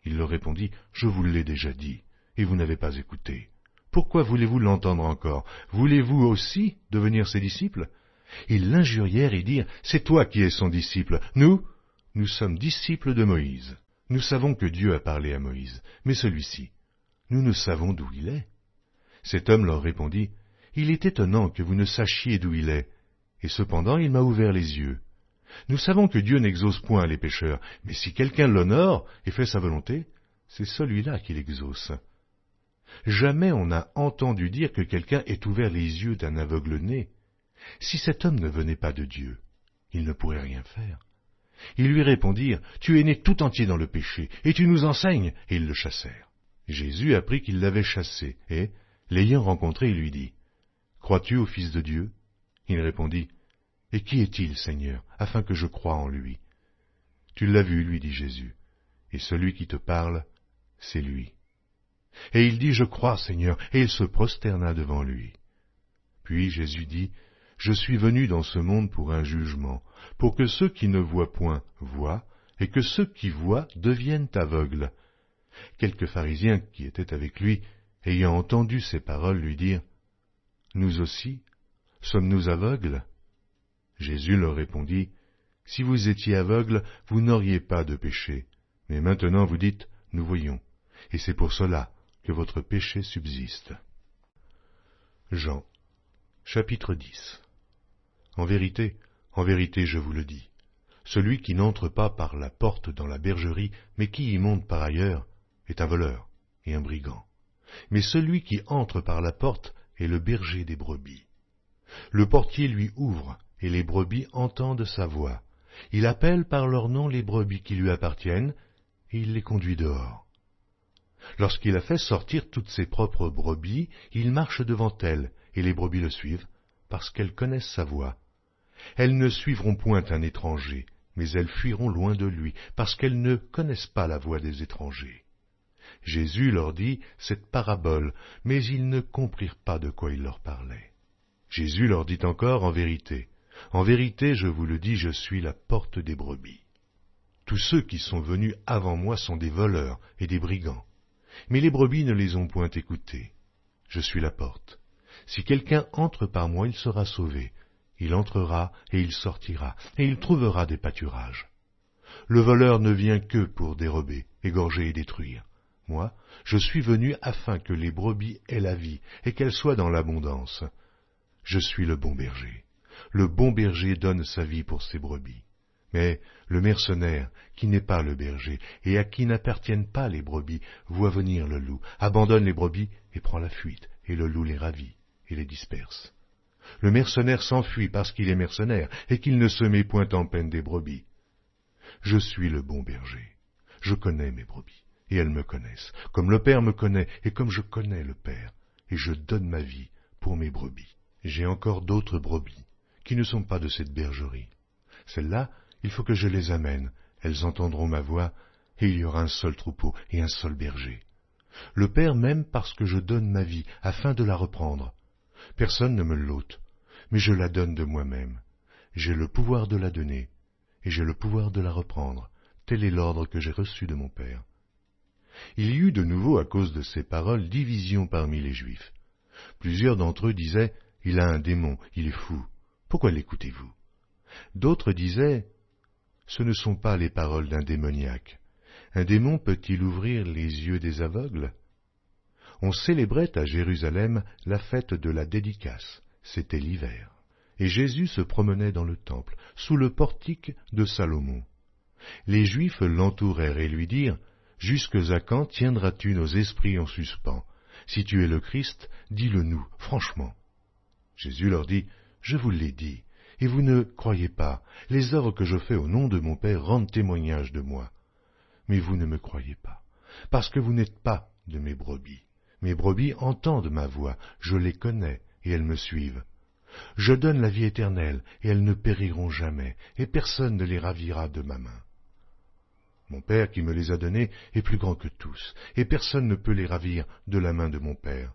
Il leur répondit, « Je vous l'ai déjà dit, et vous n'avez pas écouté. Pourquoi voulez-vous l'entendre encore? Voulez-vous aussi devenir ses disciples ?» Ils l'injurièrent et dirent, « C'est toi qui es son disciple. Nous sommes disciples de Moïse. Nous savons que Dieu a parlé à Moïse, mais celui-ci, nous ne savons d'où il est. » Cet homme leur répondit, « Il est étonnant que vous ne sachiez d'où il est, et cependant il m'a ouvert les yeux. Nous savons que Dieu n'exauce point les pécheurs, mais si quelqu'un l'honore et fait sa volonté, c'est celui-là qui l'exauce. Jamais on n'a entendu dire que quelqu'un ait ouvert les yeux d'un aveugle-né. Si cet homme ne venait pas de Dieu, il ne pourrait rien faire. » Ils lui répondirent, « Tu es né tout entier dans le péché, et tu nous enseignes !» Et ils le chassèrent. Jésus apprit qu'ils l'avaient chassé, et, l'ayant rencontré, il lui dit, « Crois-tu au Fils de Dieu ?» Il répondit, « Et qui est-il, Seigneur, afin que je croie en lui ?» « Tu l'as vu, lui dit Jésus, et celui qui te parle, c'est lui. » Et il dit, « Je crois, Seigneur », et il se prosterna devant lui. Puis Jésus dit, « Je suis venu dans ce monde pour un jugement, pour que ceux qui ne voient point voient, et que ceux qui voient deviennent aveugles. » Quelques pharisiens qui étaient avec lui, ayant entendu ces paroles, lui dirent, « Nous aussi, sommes-nous aveugles ?» Jésus leur répondit, « Si vous étiez aveugles, vous n'auriez pas de péché, mais maintenant vous dites, nous voyons, et c'est pour cela que votre péché subsiste. » Jean, chapitre 10. En vérité, je vous le dis, celui qui n'entre pas par la porte dans la bergerie, mais qui y monte par ailleurs, est un voleur et un brigand. Mais celui qui entre par la porte est le berger des brebis. Le portier lui ouvre, et les brebis entendent sa voix. Il appelle par leur nom les brebis qui lui appartiennent, et il les conduit dehors. Lorsqu'il a fait sortir toutes ses propres brebis, il marche devant elles, et les brebis le suivent, parce qu'elles connaissent sa voix. Elles ne suivront point un étranger, mais elles fuiront loin de lui, parce qu'elles ne connaissent pas la voix des étrangers. Jésus leur dit cette parabole, mais ils ne comprirent pas de quoi il leur parlait. Jésus leur dit encore, en vérité, je vous le dis, je suis la porte des brebis. Tous ceux qui sont venus avant moi sont des voleurs et des brigands, mais les brebis ne les ont point écoutés. Je suis la porte. Si quelqu'un entre par moi, il sera sauvé. Il entrera et il sortira, et il trouvera des pâturages. Le voleur ne vient que pour dérober, égorger et détruire. Moi, je suis venu afin que les brebis aient la vie, et qu'elles soient dans l'abondance. Je suis le bon berger. Le bon berger donne sa vie pour ses brebis. Mais le mercenaire, qui n'est pas le berger, et à qui n'appartiennent pas les brebis, voit venir le loup, abandonne les brebis et prend la fuite, et le loup les ravit et les disperse. Le mercenaire s'enfuit parce qu'il est mercenaire, et qu'il ne se met point en peine des brebis. Je suis le bon berger. Je connais mes brebis, et elles me connaissent, comme le Père me connaît, et comme je connais le Père, et je donne ma vie pour mes brebis. J'ai encore d'autres brebis, qui ne sont pas de cette bergerie. Celles-là, il faut que je les amène, elles entendront ma voix, et il y aura un seul troupeau et un seul berger. Le Père m'aime parce que je donne ma vie, afin de la reprendre. Personne ne me l'ôte, mais je la donne de moi-même. J'ai le pouvoir de la donner, et j'ai le pouvoir de la reprendre. Tel est l'ordre que j'ai reçu de mon Père. Il y eut de nouveau, à cause de ces paroles, division parmi les Juifs. Plusieurs d'entre eux disaient, « Il a un démon, il est fou. Pourquoi l'écoutez-vous » D'autres disaient, « Ce ne sont pas les paroles d'un démoniaque. Un démon peut-il ouvrir les yeux des aveugles » On célébrait à Jérusalem la fête de la dédicace, c'était l'hiver. Et Jésus se promenait dans le temple, sous le portique de Salomon. Les Juifs l'entourèrent et lui dirent, « Jusque à quand tiendras-tu nos esprits en suspens? Si tu es le Christ, dis-le-nous, franchement. » Jésus leur dit, « Je vous l'ai dit, et vous ne croyez pas. Les œuvres que je fais au nom de mon Père rendent témoignage de moi. Mais vous ne me croyez pas, parce que vous n'êtes pas de mes brebis. Mes brebis entendent ma voix, je les connais, et elles me suivent. Je donne la vie éternelle, et elles ne périront jamais, et personne ne les ravira de ma main. Mon Père qui me les a donnés est plus grand que tous, et personne ne peut les ravir de la main de mon Père.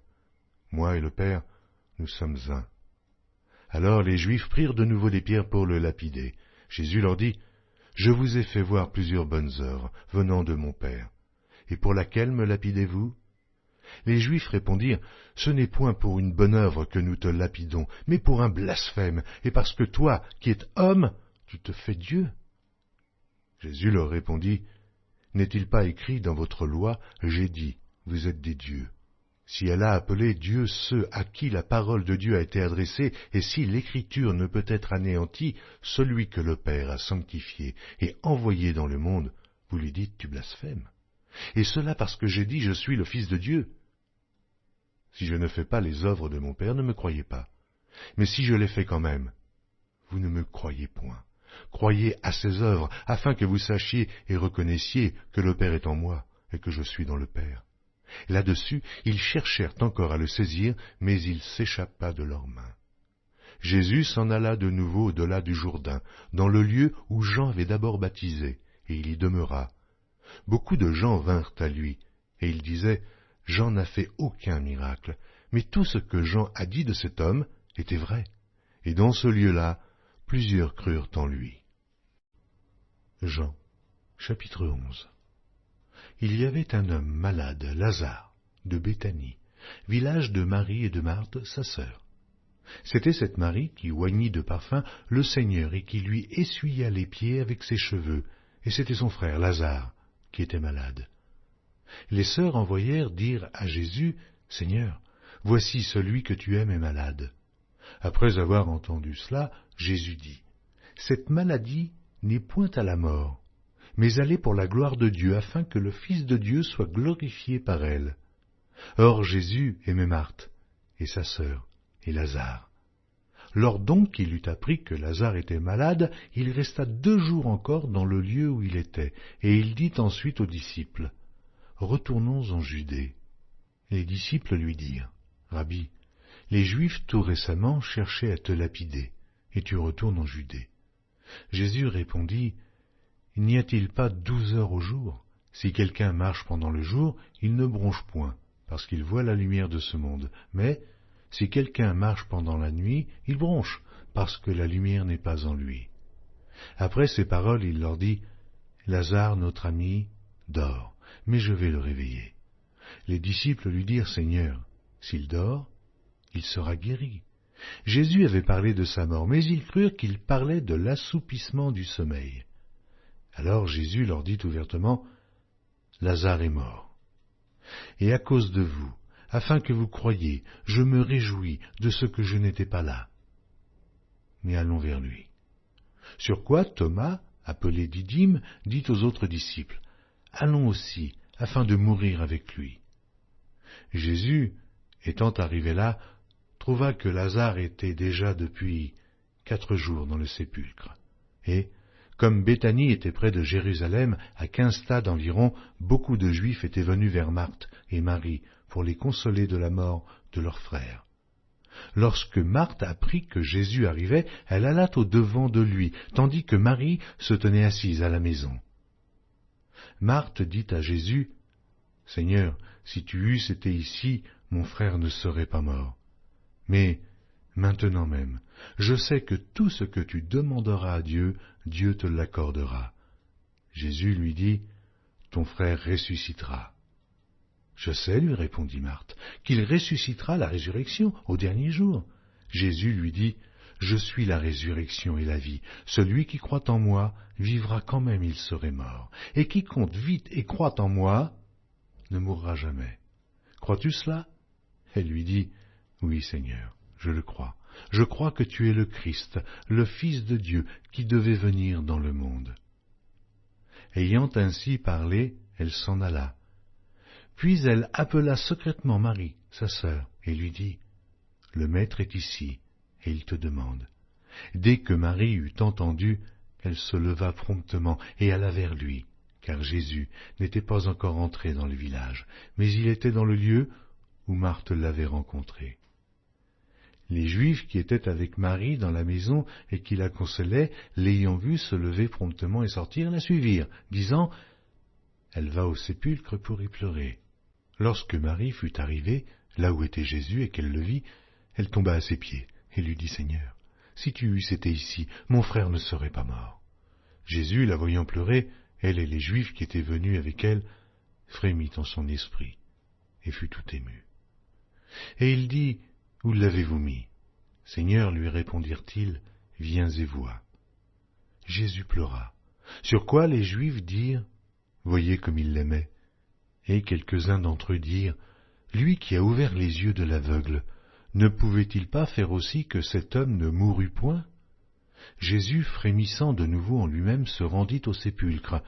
Moi et le Père, nous sommes un. » Alors les Juifs prirent de nouveau des pierres pour le lapider. Jésus leur dit, « Je vous ai fait voir plusieurs bonnes œuvres venant de mon Père. Et pour laquelle me lapidez-vous » Les Juifs répondirent, « Ce n'est point pour une bonne œuvre que nous te lapidons, mais pour un blasphème, et parce que toi, qui es homme, tu te fais Dieu. » Jésus leur répondit, « N'est-il pas écrit dans votre loi, j'ai dit, vous êtes des dieux. Si elle a appelé Dieu ceux à qui la parole de Dieu a été adressée, et si l'Écriture ne peut être anéantie, celui que le Père a sanctifié et envoyé dans le monde, vous lui dites, tu blasphèmes. Et cela parce que j'ai dit, je suis le Fils de Dieu. Si je ne fais pas les œuvres de mon Père, ne me croyez pas. Mais si je les fais quand même, vous ne me croyez point. Croyez à ces œuvres, afin que vous sachiez et reconnaissiez que le Père est en moi, et que je suis dans le Père. » Là-dessus, ils cherchèrent encore à le saisir, mais il s'échappa de leurs mains. Jésus s'en alla de nouveau au-delà du Jourdain, dans le lieu où Jean avait d'abord baptisé, et il y demeura. Beaucoup de gens vinrent à lui, et ils disaient, « Jean n'a fait aucun miracle, mais tout ce que Jean a dit de cet homme était vrai. » Et dans ce lieu-là, plusieurs crurent en lui. Jean, chapitre 11. Il y avait un homme malade, Lazare, de Béthanie, village de Marie et de Marthe, sa sœur. C'était cette Marie qui oignit de parfum le Seigneur et qui lui essuya les pieds avec ses cheveux, et c'était son frère Lazare qui était malade. Les sœurs envoyèrent dire à Jésus, « Seigneur, voici celui que tu aimes est malade. » Après avoir entendu cela, Jésus dit, « Cette maladie n'est point à la mort, mais elle est pour la gloire de Dieu, afin que le Fils de Dieu soit glorifié par elle. » Or Jésus aimait Marthe, et sa sœur, et Lazare. Lors donc qu'il eut appris que Lazare était malade, il resta 2 jours encore dans le lieu où il était, et il dit ensuite aux disciples, « Retournons en Judée. » Les disciples lui dirent, « Rabbi, les Juifs tout récemment cherchaient à te lapider, et tu retournes en Judée. » Jésus répondit, « N'y a-t-il pas 12 heures au jour? Si quelqu'un marche pendant le jour, il ne bronche point, parce qu'il voit la lumière de ce monde. Mais si quelqu'un marche pendant la nuit, il bronche, parce que la lumière n'est pas en lui. » Après ces paroles, il leur dit, « Lazare, notre ami, dort, mais je vais le réveiller. » Les disciples lui dirent, « Seigneur, s'il dort, il sera guéri. » Jésus avait parlé de sa mort, mais ils crurent qu'il parlait de l'assoupissement du sommeil. Alors Jésus leur dit ouvertement, « Lazare est mort. Et à cause de vous, afin que vous croyiez, je me réjouis de ce que je n'étais pas là. Mais allons vers lui. » Sur quoi Thomas, appelé Didyme, dit aux autres disciples, « Allons aussi, afin de mourir avec lui. » Jésus, étant arrivé là, trouva que Lazare était déjà depuis 4 jours dans le sépulcre. Et, comme Béthanie était près de Jérusalem, à 15 stades environ, beaucoup de Juifs étaient venus vers Marthe et Marie pour les consoler de la mort de leur frère. Lorsque Marthe apprit que Jésus arrivait, elle alla au-devant de lui, tandis que Marie se tenait assise à la maison. Marthe dit à Jésus, « Seigneur, si tu eusses été ici, mon frère ne serait pas mort. Mais maintenant même, je sais que tout ce que tu demanderas à Dieu, Dieu te l'accordera. » Jésus lui dit, « Ton frère ressuscitera. » « Je sais, lui répondit Marthe, qu'il ressuscitera la résurrection au dernier jour. » Jésus lui dit, « Je suis la résurrection et la vie. Celui qui croit en moi vivra quand même il serait mort. Et quiconque vit et croit en moi ne mourra jamais. Crois-tu cela ?» Elle lui dit, « Oui, Seigneur, je le crois, je crois que tu es le Christ, le Fils de Dieu, qui devait venir dans le monde. » Ayant ainsi parlé, elle s'en alla. Puis elle appela secrètement Marie, sa sœur, et lui dit, « Le Maître est ici, et il te demande. » Dès que Marie eut entendu, elle se leva promptement et alla vers lui, car Jésus n'était pas encore entré dans le village, mais il était dans le lieu où Marthe l'avait rencontré. Les Juifs qui étaient avec Marie dans la maison et qui la consolaient, l'ayant vue se lever promptement et sortir, la suivirent, disant « Elle va au sépulcre pour y pleurer. » Lorsque Marie fut arrivée, là où était Jésus, et qu'elle le vit, elle tomba à ses pieds et lui dit « Seigneur, si tu eusses été ici, mon frère ne serait pas mort. » Jésus, la voyant pleurer, elle et les Juifs qui étaient venus avec elle, frémit en son esprit et fut tout ému. Et il dit « Où l'avez-vous mis ?» « Seigneur, lui répondirent-ils, viens et vois. » Jésus pleura. Sur quoi les Juifs dirent « Voyez comme il l'aimait. » Et quelques-uns d'entre eux dirent « Lui qui a ouvert les yeux de l'aveugle, ne pouvait-il pas faire aussi que cet homme ne mourût point ?» Jésus, frémissant de nouveau en lui-même, se rendit au sépulcre.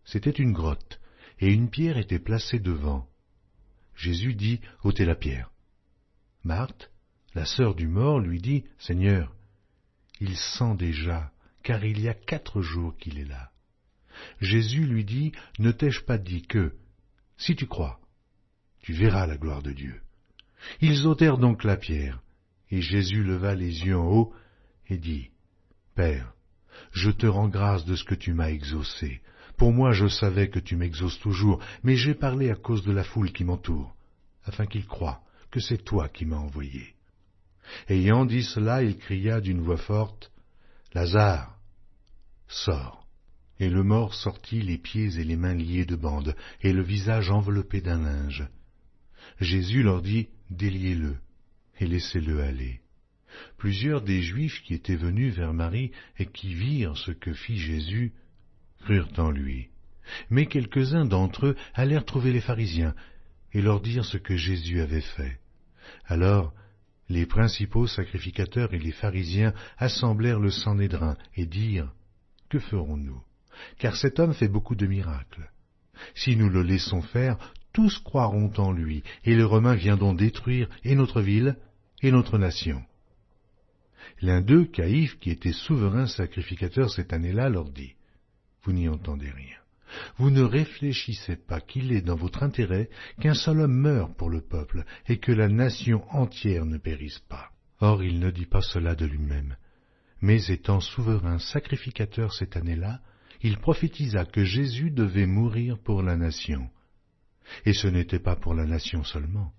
C'était une grotte, et une pierre était placée devant. Jésus dit « Ôtez la pierre. » Marthe, la sœur du mort, lui dit « Seigneur, il sent déjà, car il y a 4 jours qu'il est là. » Jésus lui dit « Ne t'ai-je pas dit que, si tu crois, tu verras la gloire de Dieu ?» Ils ôtèrent donc la pierre, et Jésus leva les yeux en haut et dit « Père, je te rends grâce de ce que tu m'as exaucé. Pour moi je savais que tu m'exauces toujours, mais j'ai parlé à cause de la foule qui m'entoure, afin qu'ils croient que c'est toi qui m'as envoyé. » Ayant dit cela, il cria d'une voix forte, « Lazare, sors !» Et le mort sortit, les pieds et les mains liés de bandes, et le visage enveloppé d'un linge. Jésus leur dit, « Déliez-le, et laissez-le aller. » Plusieurs des Juifs qui étaient venus vers Marie et qui virent ce que fit Jésus, crurent en lui. Mais quelques-uns d'entre eux allèrent trouver les pharisiens, et leur dirent ce que Jésus avait fait. Alors, les principaux sacrificateurs et les pharisiens assemblèrent le Sanhédrin et dirent « Que ferons-nous ? Car cet homme fait beaucoup de miracles. Si nous le laissons faire, tous croiront en lui, et les Romains viendront détruire et notre ville et notre nation. » L'un d'eux, Caïphe, qui était souverain sacrificateur cette année-là, leur dit « Vous n'y entendez rien. Vous ne réfléchissez pas qu'il est dans votre intérêt qu'un seul homme meure pour le peuple et que la nation entière ne périsse pas. » Or il ne dit pas cela de lui-même, mais étant souverain sacrificateur cette année-là, il prophétisa que Jésus devait mourir pour la nation. Et ce n'était pas pour la nation seulement,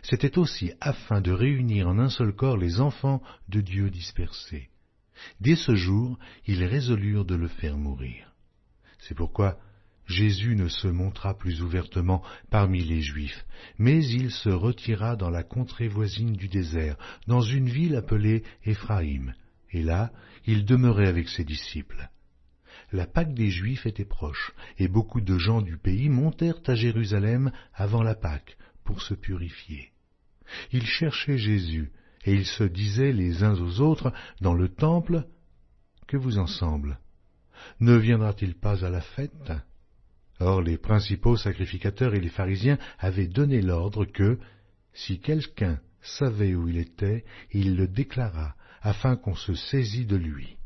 c'était aussi afin de réunir en un seul corps les enfants de Dieu dispersés. Dès ce jour, ils résolurent de le faire mourir. C'est pourquoi Jésus ne se montra plus ouvertement parmi les Juifs, mais il se retira dans la contrée voisine du désert, dans une ville appelée Éphraïm, et là il demeurait avec ses disciples. La Pâque des Juifs était proche, et beaucoup de gens du pays montèrent à Jérusalem avant la Pâque pour se purifier. Ils cherchaient Jésus, et ils se disaient les uns aux autres dans le temple, « Que vous en semble? Ne viendra-t-il pas à la fête ?» Or les principaux sacrificateurs et les pharisiens avaient donné l'ordre que, si quelqu'un savait où il était, il le déclarât, afin qu'on se saisît de lui.